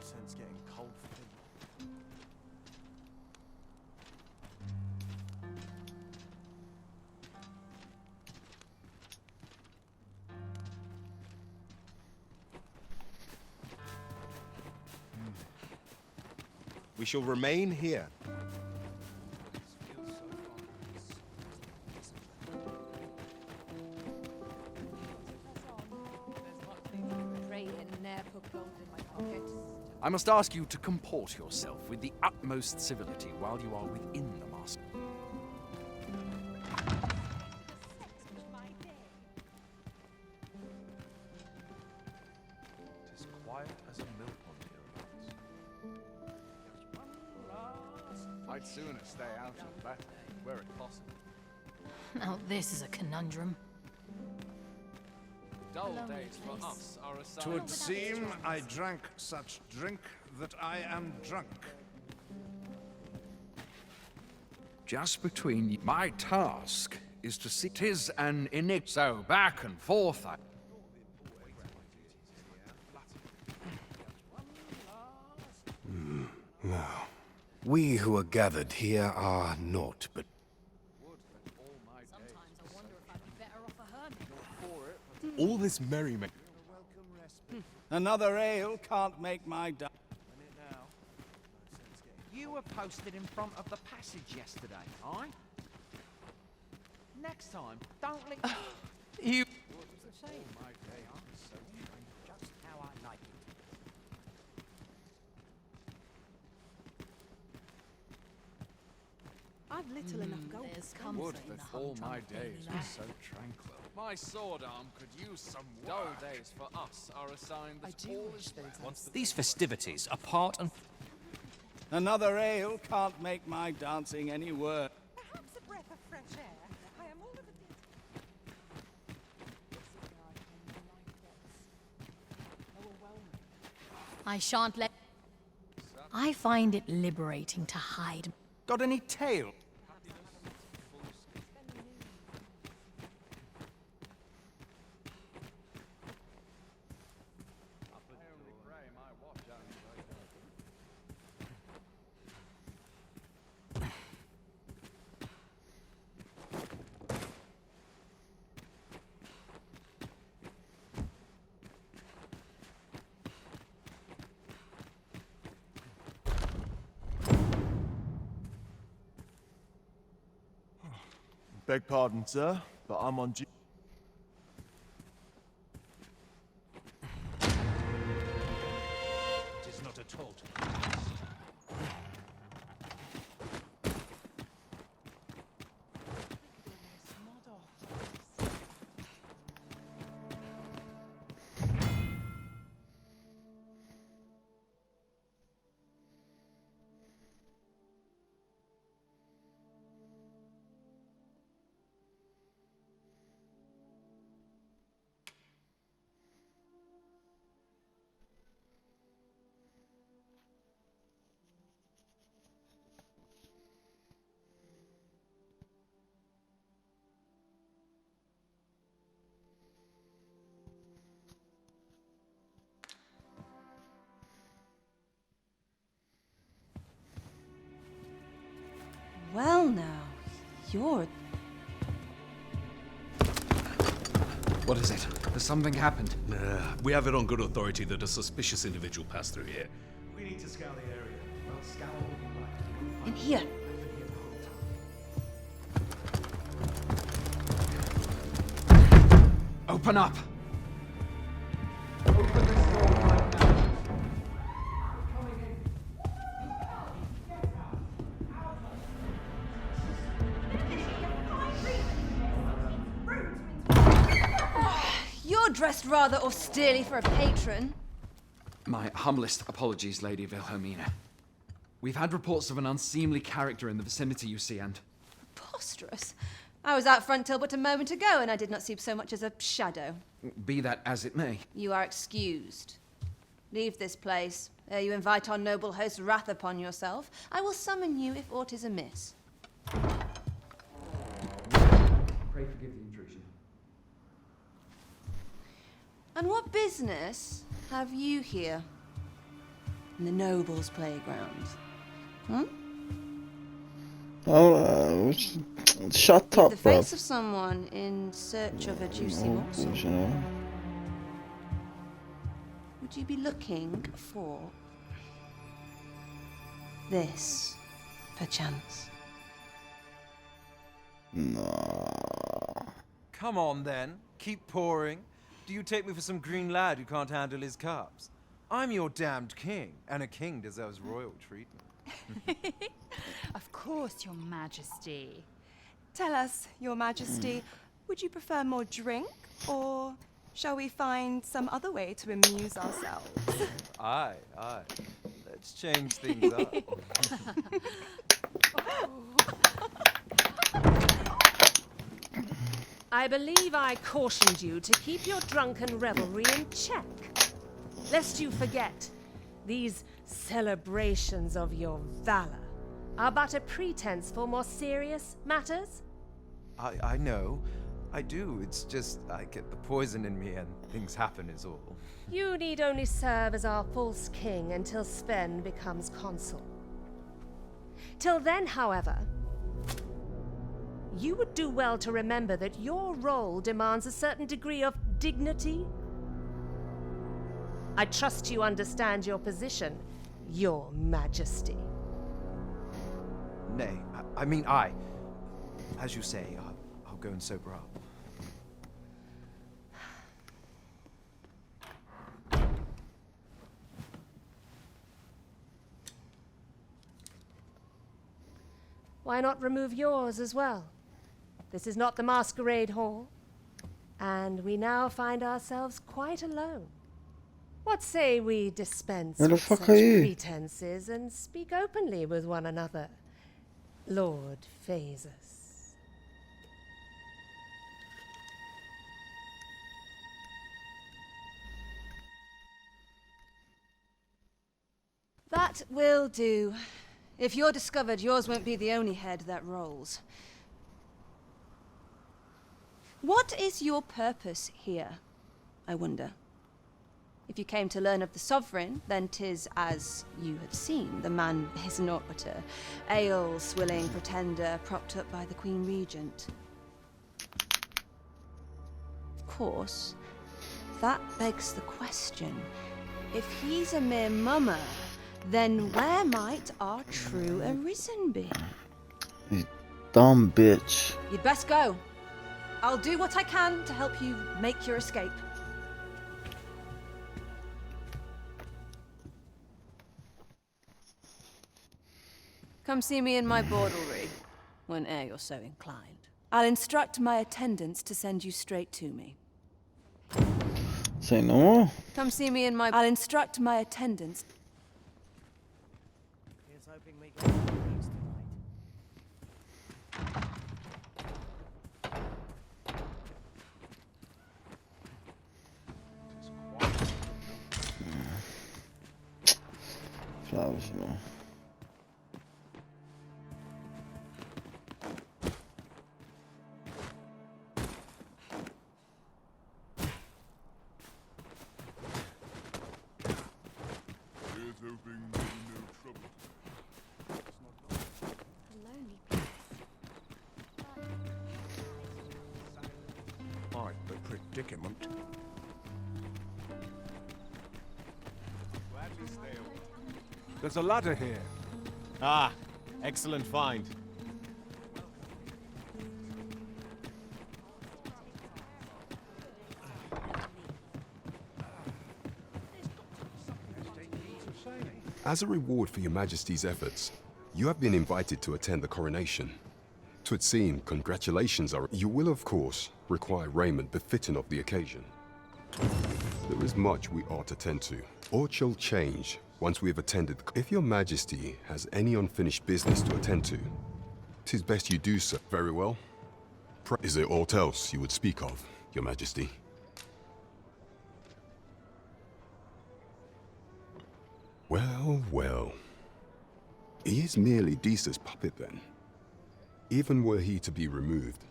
Speaker 17: Sense getting cold feet.
Speaker 10: We shall remain here.
Speaker 3: I must ask you to comport yourself with the utmost civility while you are within the master.
Speaker 17: Tis quiet as a mill pond hereabouts.
Speaker 6: I'd sooner stay out of battle, were it possible.
Speaker 20: Now this is a conundrum.
Speaker 6: Dull days for us are a sign.
Speaker 8: Twould seem I drank such drink that I am drunk.
Speaker 3: Just between my task is to see 'tis an enigma. So back and forth I...
Speaker 15: Now, we who are gathered here are naught but
Speaker 10: All this merriment.
Speaker 19: Another ale can't make my day.
Speaker 21: You were posted in front of the passage yesterday, aye? Next time, don't leave...
Speaker 3: You...
Speaker 21: Just how I like it.
Speaker 1: I've little enough gold.
Speaker 6: Would that all my days were so tranquil. My sword arm could use some dull days for us are a sign that all is well.
Speaker 18: These festivities are part and...
Speaker 19: Another ale can't make my dancing any worse.
Speaker 1: Perhaps a breath of fresh air. I am all of a
Speaker 20: I shan't let... I find it liberating to hide.
Speaker 19: Got any tail?
Speaker 17: Beg pardon, sir, but I'm on duty.
Speaker 18: It is not at all.
Speaker 16: Well now, you're...
Speaker 3: What is it? Has something happened?
Speaker 22: We have it on good authority that a suspicious individual passed through here.
Speaker 23: We need to scour the area. Well, scour all you like.
Speaker 16: In here.
Speaker 3: Open up!
Speaker 16: You're dressed rather austerely for a patron.
Speaker 3: My humblest apologies, Lady Wilhelmina. We've had reports of an unseemly character in the vicinity, you see, and...
Speaker 16: Preposterous. I was out front till but a moment ago, and I did not see so much as a shadow.
Speaker 3: Be that as it may.
Speaker 16: You are excused. Leave this place, ere you invite our noble host's wrath upon yourself. I will summon you if aught is amiss.
Speaker 3: Pray forgive the intrusion.
Speaker 16: And what business have you here? In the nobles' playground? Hmm?
Speaker 4: Oh, shut up,
Speaker 16: The
Speaker 4: bro.
Speaker 16: face of someone in search of a juicy morsel. Would you be looking for this, perchance?
Speaker 4: No.
Speaker 24: Come on then, keep pouring. Do you take me for some green lad who can't handle his cups?
Speaker 17: I'm your damned king, and a king deserves royal treatment.
Speaker 5: Of course, Your Majesty. Tell us, Your Majesty, would you prefer more drink, or shall we find some other way to amuse ourselves?
Speaker 17: Aye. Let's change things up.
Speaker 11: I believe I cautioned you to keep your drunken revelry in check, lest you forget these celebrations of your valor are but a pretense for more serious matters.
Speaker 17: I know. I do. It's just I get the poison in me and things happen is all.
Speaker 11: You need only serve as our false king until Sven becomes consul. Till then, however, you would do well to remember that your role demands a certain degree of dignity. I trust you understand your position, Your Majesty.
Speaker 17: Nay, as you say, I'll go and sober up.
Speaker 11: Why not remove yours as well? This is not the masquerade hall, and we now find ourselves quite alone. What say we dispense
Speaker 4: Where the
Speaker 11: with
Speaker 4: fuck
Speaker 11: such
Speaker 4: are you?
Speaker 11: pretenses and speak openly with one another, Lord Phasus?
Speaker 16: That will do. If you're discovered, yours won't be the only head that rolls. What is your purpose here, I wonder? If you came to learn of the Sovereign, then 'tis as you have seen. The man is naught but a ale-swilling pretender propped up by the Queen Regent. Of course, that begs the question. If he's a mere mummer, then where might our true Arisen be?
Speaker 4: You dumb bitch.
Speaker 16: You'd best go. I'll do what I can to help you make your escape. Come see me in my bordlery, whene'er you're so inclined. I'll instruct my attendants to send you straight to me.
Speaker 4: Say no more.
Speaker 16: Come see me in my... I'll instruct my attendants...
Speaker 13: Here's hoping we get some news
Speaker 4: Flowers, you know.
Speaker 7: Quite the predicament.
Speaker 8: There's a ladder here.
Speaker 10: Ah, excellent find.
Speaker 14: As a reward for your Majesty's efforts, you have been invited to attend the coronation. 'Twould seem congratulations are... You will, of course, require raiment befitting of the occasion. There is much we ought to tend to, or shall change once we have attended. If your Majesty has any unfinished business to attend to, 'tis best you do so. Very well. Is there aught else you would speak of, your Majesty? Well, well. He is merely Disa's puppet then. Even were he to be removed,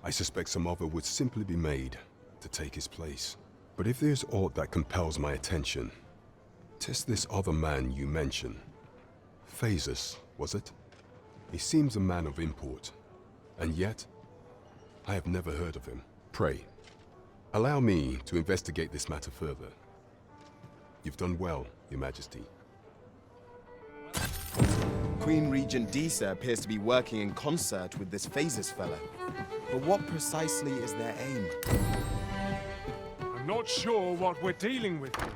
Speaker 14: I suspect some other would simply be made to take his place. But if there's aught that compels my attention, 'tis this other man you mention. Phasus, was it? He seems a man of import, and yet I have never heard of him. Pray, allow me to investigate this matter further. You've done well, Your Majesty.
Speaker 10: Queen Regent Disa appears to be working in concert with this Phasus fella. But what precisely is their aim?
Speaker 8: I'm not sure what we're dealing with here.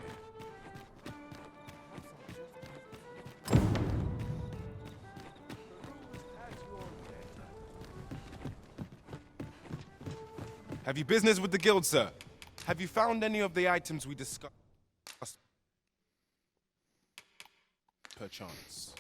Speaker 10: Have you business with the guild, sir? Have you found any of the items we discussed? Perchance.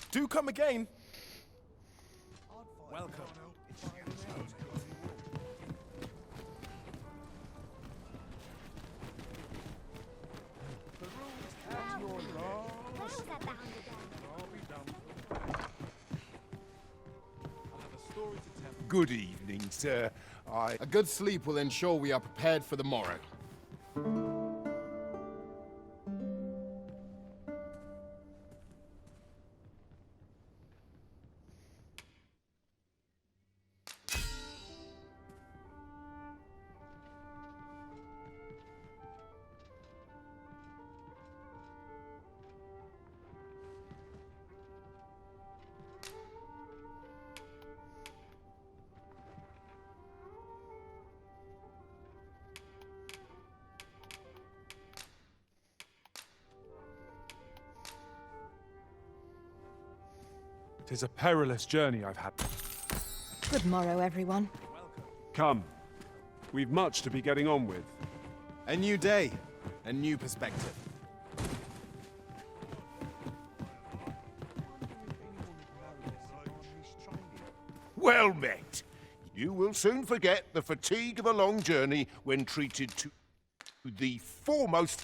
Speaker 10: Do come again.
Speaker 19: Welcome.
Speaker 10: Good evening, sir. A good sleep will ensure we are prepared for the morrow.
Speaker 8: Tis a perilous journey I've had.
Speaker 16: Good morrow, everyone.
Speaker 8: Come. We've much to be getting on with.
Speaker 10: A new day, a new perspective.
Speaker 15: Well met. You will soon forget the fatigue of a long journey when treated to the foremost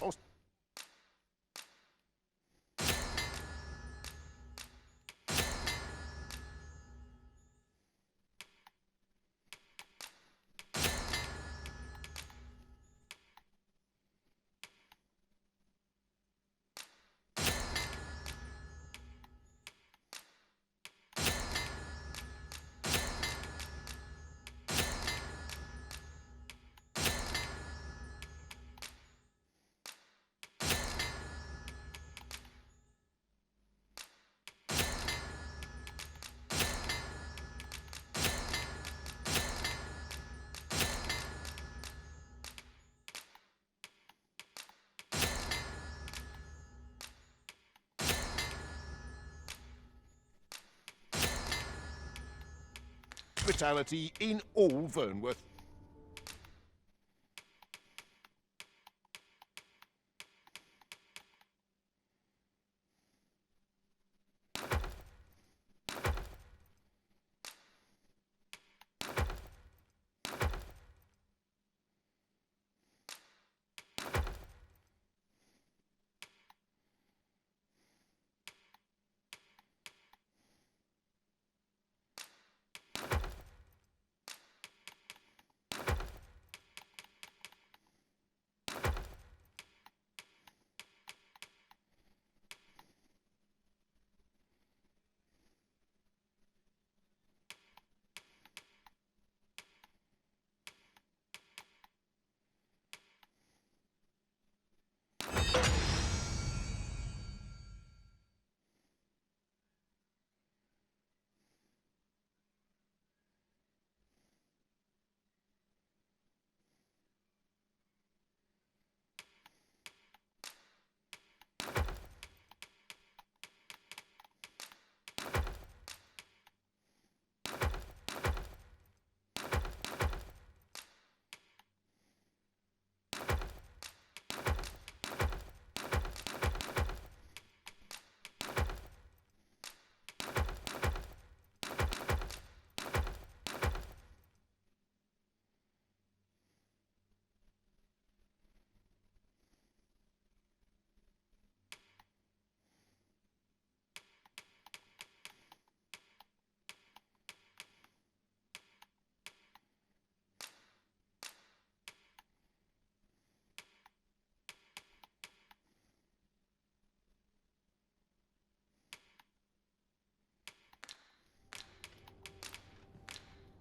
Speaker 15: hospitality in all Vernworth.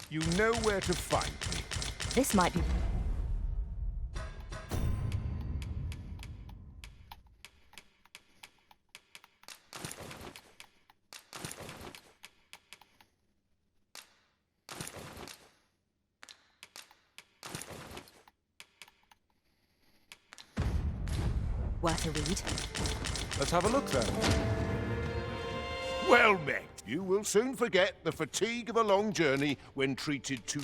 Speaker 15: You know where to find me.
Speaker 5: This might be... worth a read.
Speaker 10: Let's have a look then.
Speaker 15: Well met. You will soon forget the fatigue of a long journey when treated to...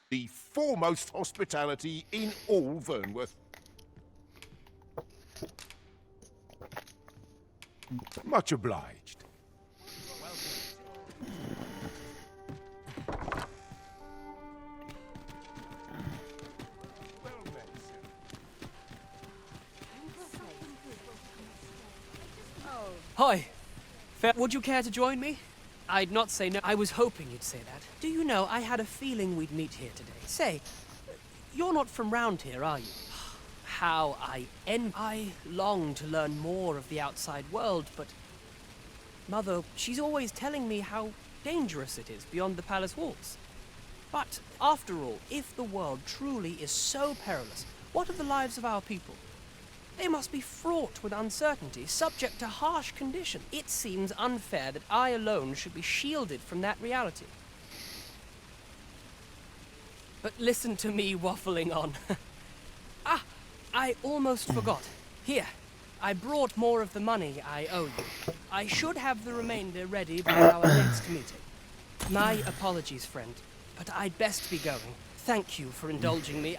Speaker 15: the foremost hospitality in all Vernworth. Much obliged.
Speaker 2: Hi. Would you care to join me? I'd not say no. I was hoping you'd say that. Do you know, I had a feeling we'd meet here today. Say, you're not from round here, are you? How I long to learn more of the outside world, but... Mother, she's always telling me how dangerous it is beyond the palace walls. But, after all, if the world truly is so perilous, what of the lives of our people? They must be fraught with uncertainty, subject to harsh conditions. It seems unfair that I alone should be shielded from that reality. But listen to me waffling on. I almost forgot. Here, I brought more of the money I owe you. I should have the remainder ready by our next meeting. My apologies, friend, but I'd best be going. Thank you for indulging me.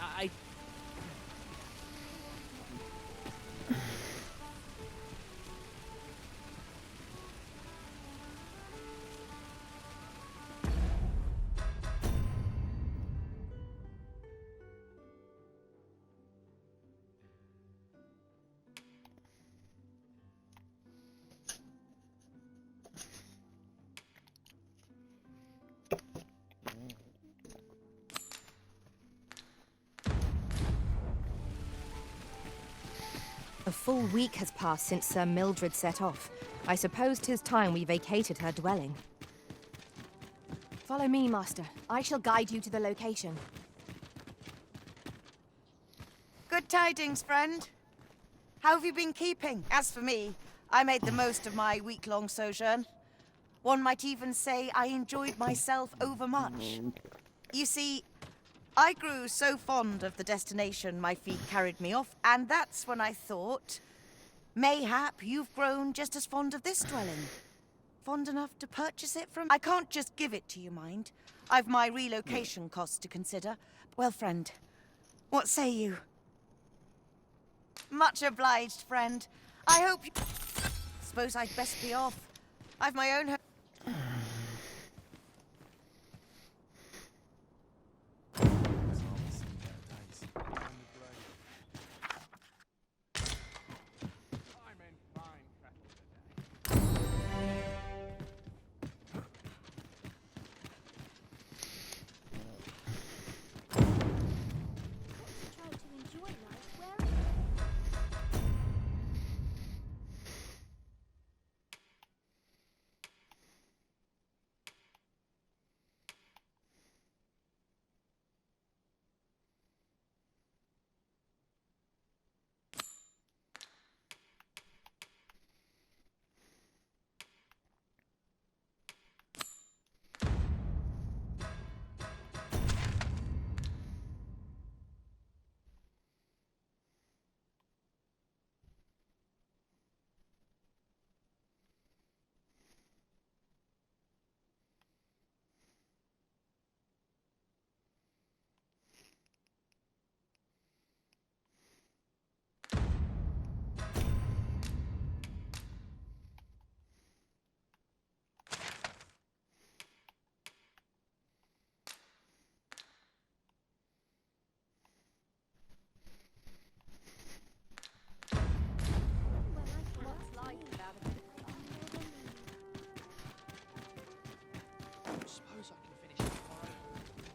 Speaker 9: A full week has passed since Sir Mildred set off. I suppose 'tis time we vacated her dwelling.
Speaker 12: Follow me, Master. I shall guide you to the location.
Speaker 21: Good tidings, friend. How have you been keeping? As for me, I made the most of my week-long sojourn. One might even say I enjoyed myself overmuch. You see, I grew so fond of the destination my feet carried me off, and that's when I thought, mayhap you've grown just as fond of this dwelling. Fond enough to purchase it from... I can't just give it to you, mind. I've my relocation costs to consider. Well, friend, what say you? Much obliged, friend. I hope you... Suppose I'd best be off. I've my own...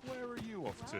Speaker 8: Where are you off to?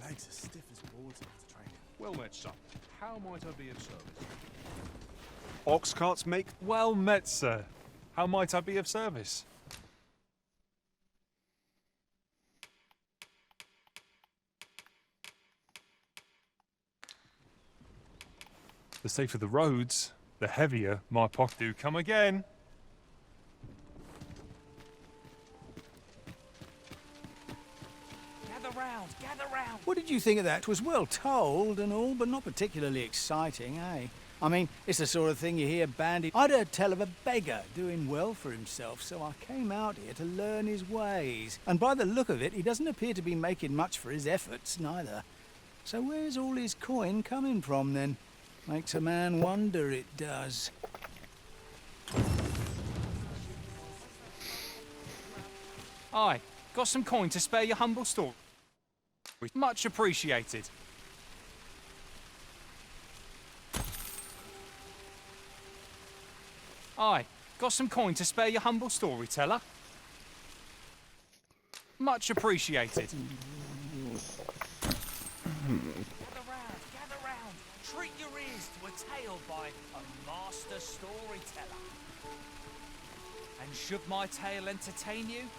Speaker 19: My legs are stiff as boards after training.
Speaker 8: Well met, son. How might I be of service?
Speaker 24: Ox carts make... Well met, sir. How might I be of service? The safer the roads, the heavier my pock do come again.
Speaker 19: Gather round, gather round. What did you think of that? 'Twas well told and all, but not particularly exciting, eh? I mean, it's the sort of thing you hear bandied. I'd heard tell of a beggar doing well for himself, so I came out here to learn his ways. And by the look of it, he doesn't appear to be making much for his efforts, neither. So where's all his coin coming from, then? Makes a man wonder, it does.
Speaker 18: Aye, got some coin to spare your humble store. Much appreciated. Aye, got some coin to spare your humble storyteller. Much appreciated.
Speaker 2: Gather round. Treat your ears to a tale by a master storyteller. And should my tale entertain you?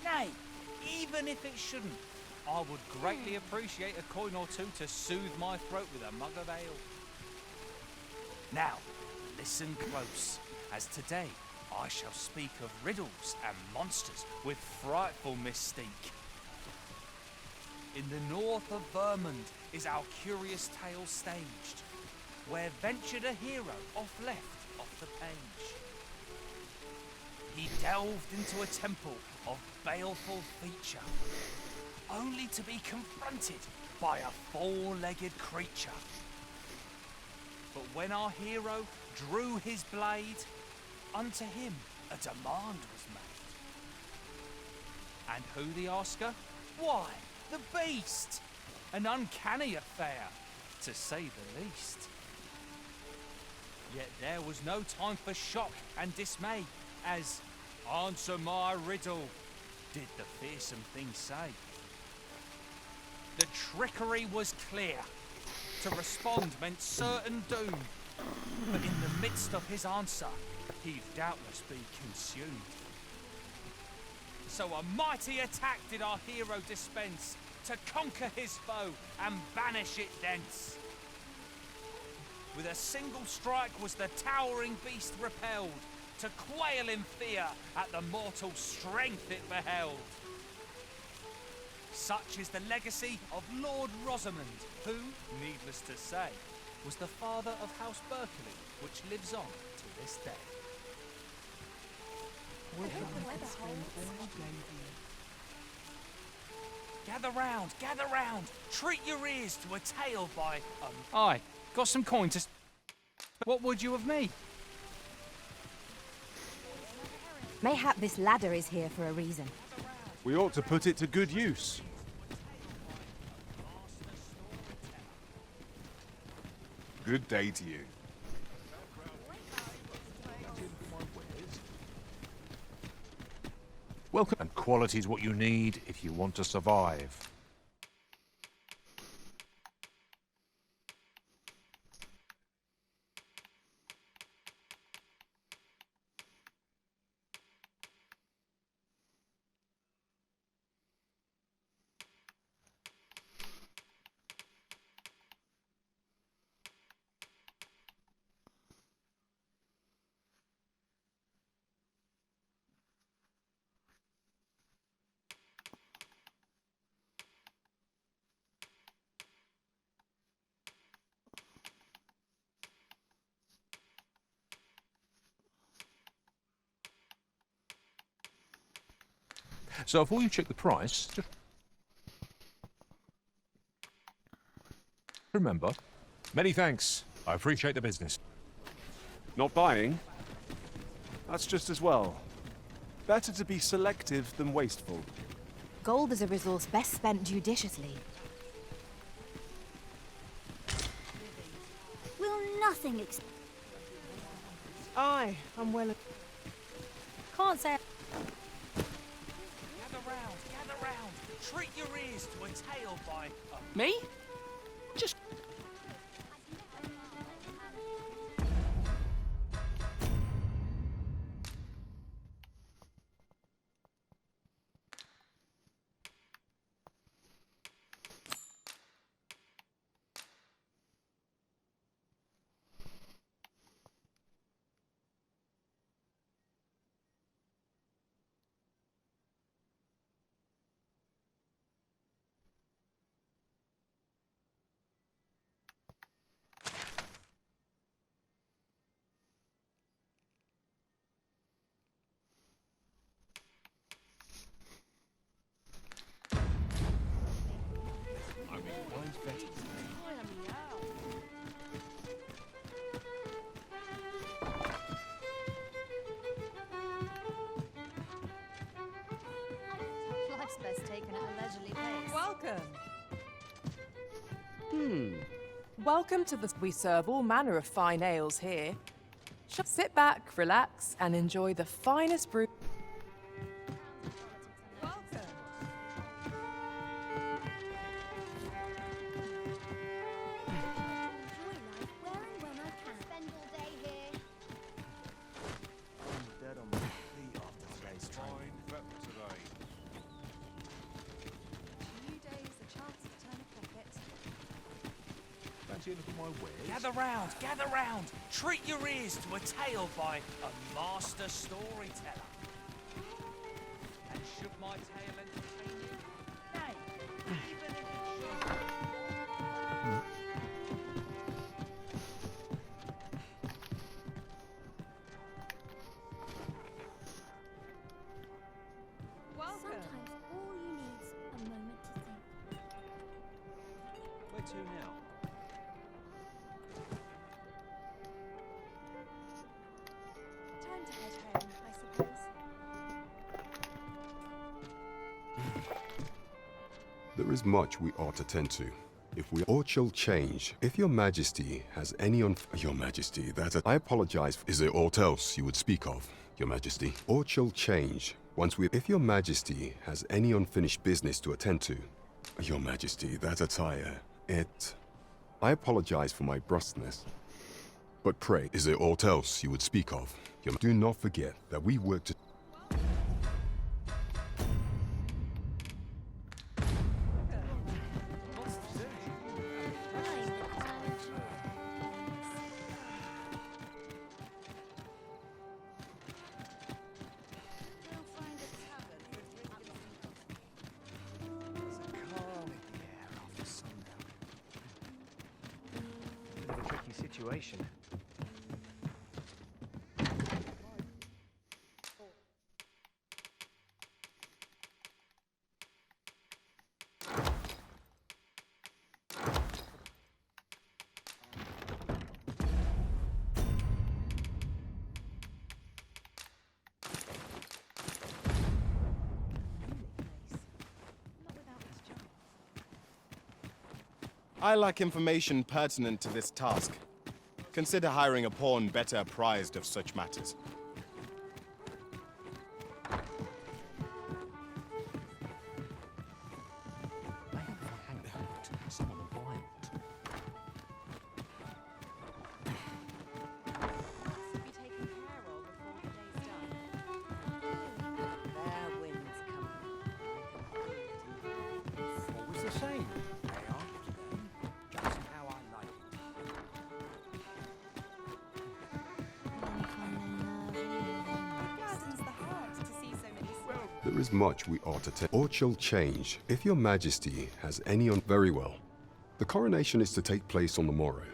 Speaker 2: Nay, even if it shouldn't, I would greatly appreciate a coin or two to soothe my throat with a mug of ale.
Speaker 1: Now, listen close, as today I shall speak of riddles and monsters with frightful mystique. In the north of Vermund is our curious tale staged, where ventured a hero off the page. He delved into a temple of baleful feature, only to be confronted by a four-legged creature. But when our hero drew his blade, unto him a demand was made. And who the asker? Why, the beast! An uncanny affair, to say the least. Yet there was no time for shock and dismay, as "Answer my riddle," did the fearsome thing say. The trickery was clear. To respond meant certain doom. But in the midst of his answer, he'd doubtless be consumed. So a mighty attack did our hero dispense, to conquer his foe and banish it thence. With a single strike was the towering beast repelled, to quail in fear at the mortal strength it beheld. Such is the legacy of Lord Rosamond, who, needless to say, was the father of House Berkeley, which lives on to this day. Gather round, treat your ears to a tale by
Speaker 18: Aye, got some coin to... What would you of me?
Speaker 9: Mayhap this ladder is here for a reason.
Speaker 8: We ought to put it to good use.
Speaker 15: Good day to you.
Speaker 8: Welcome. And quality's what you need if you want to survive. So before you check the price, just remember, many thanks. I appreciate the business.
Speaker 6: Not buying? That's just as well. Better to be selective than wasteful.
Speaker 9: Gold is a resource best spent judiciously.
Speaker 20: Will nothing
Speaker 13: Aye, I'm well...
Speaker 20: Can't say...
Speaker 1: Gather round, treat your ears to a tale by
Speaker 2: Me? Just...
Speaker 20: Life's best taken at a leisurely pace.
Speaker 13: Welcome. Welcome to the... We serve all manner of fine ales here. Sit back, relax, and enjoy the finest brew...
Speaker 6: see a look at my wares?
Speaker 1: Gather round, gather round. Treat your ears to a tale by a master storyteller. And should my tale entertain you? Nay, even if it should.
Speaker 20: Sometimes all you need's a moment to think.
Speaker 6: Where to now?
Speaker 12: Time to head home, I suppose.
Speaker 14: There is much we ought to tend to. If we ought shall change, if your majesty has any your majesty, I apologize. Is there aught else you would speak of, your majesty? Aught shall change once if your majesty has any unfinished business to attend to, your majesty, that attire, I apologize for my brusqueness. But pray, is there aught else you would speak of? Do not forget that we work to...
Speaker 2: Bit of a tricky situation.
Speaker 10: I lack information pertinent to this task. Consider hiring a pawn better apprised of such matters.
Speaker 7: Always the same. They are today, just how I like
Speaker 5: Gladdens the heart to see so many smiles.
Speaker 14: There is much we ought to tend. Aught shall change if your majesty has any very well. The coronation is to take place on the morrow.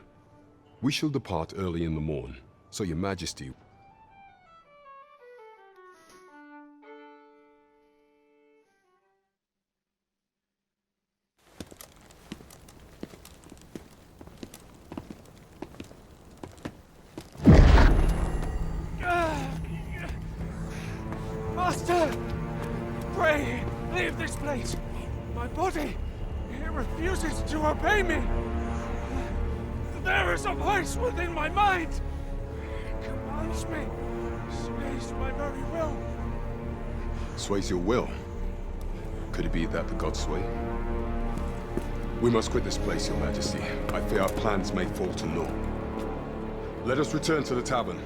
Speaker 14: We shall depart early in the morn, so your majesty...
Speaker 8: Master! Pray, leave this place! My body, it refuses to obey me! There is a voice within my mind! It commands me, sways my very will.
Speaker 14: Sways your will? Could it be that the gods sway? We must quit this place, your majesty. I fear our plans may fall to naught. Let us return to the tavern.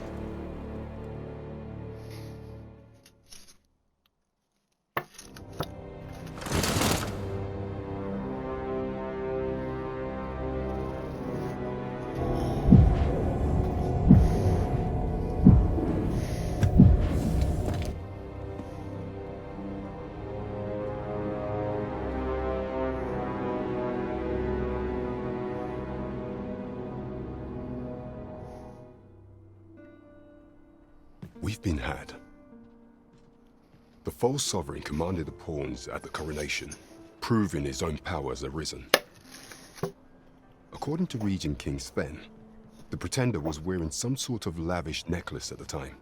Speaker 14: We've been had. The false sovereign commanded the pawns at the coronation, proving his own power has arisen. According to Regent King Sven, the pretender was wearing some sort of lavish necklace at the time.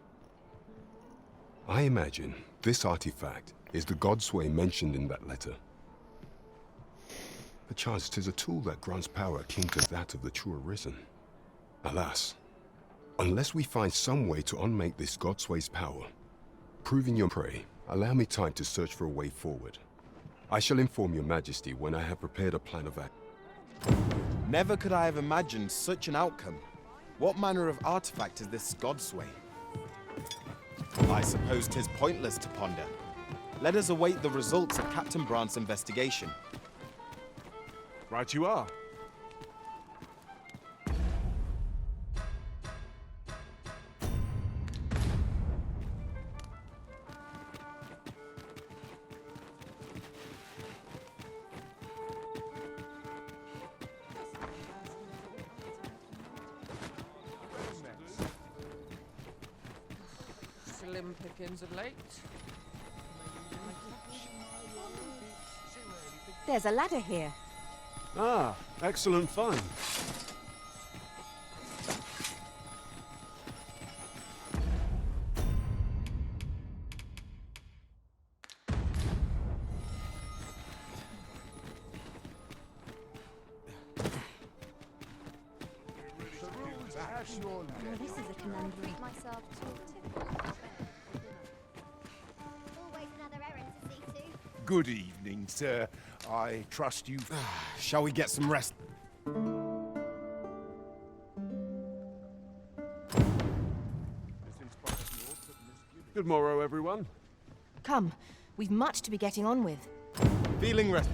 Speaker 14: I imagine this artifact is the Godsway mentioned in that letter. Perchance 'tis a tool that grants power akin to that of the true arisen. Alas, unless we find some way to unmake this Godsway's power, proving your prey, allow me time to search for a way forward. I shall inform your majesty when I have prepared a plan of action.
Speaker 10: Never could I have imagined such an outcome. What manner of artifact is this Godsway? I suppose 'tis pointless to ponder. Let us await the results of Captain Brandt's investigation.
Speaker 6: Right you are.
Speaker 13: slim pickings of late.
Speaker 9: There's a ladder here.
Speaker 6: Ah, excellent find.
Speaker 20: Oh, this is a conundrum. Treat myself to a typical Always another errand to see to.
Speaker 15: Good evening, sir. I trust you.
Speaker 10: Shall we get some rest?
Speaker 6: Good morrow, everyone.
Speaker 9: Come, we've much to be getting on with.
Speaker 10: Feeling rest.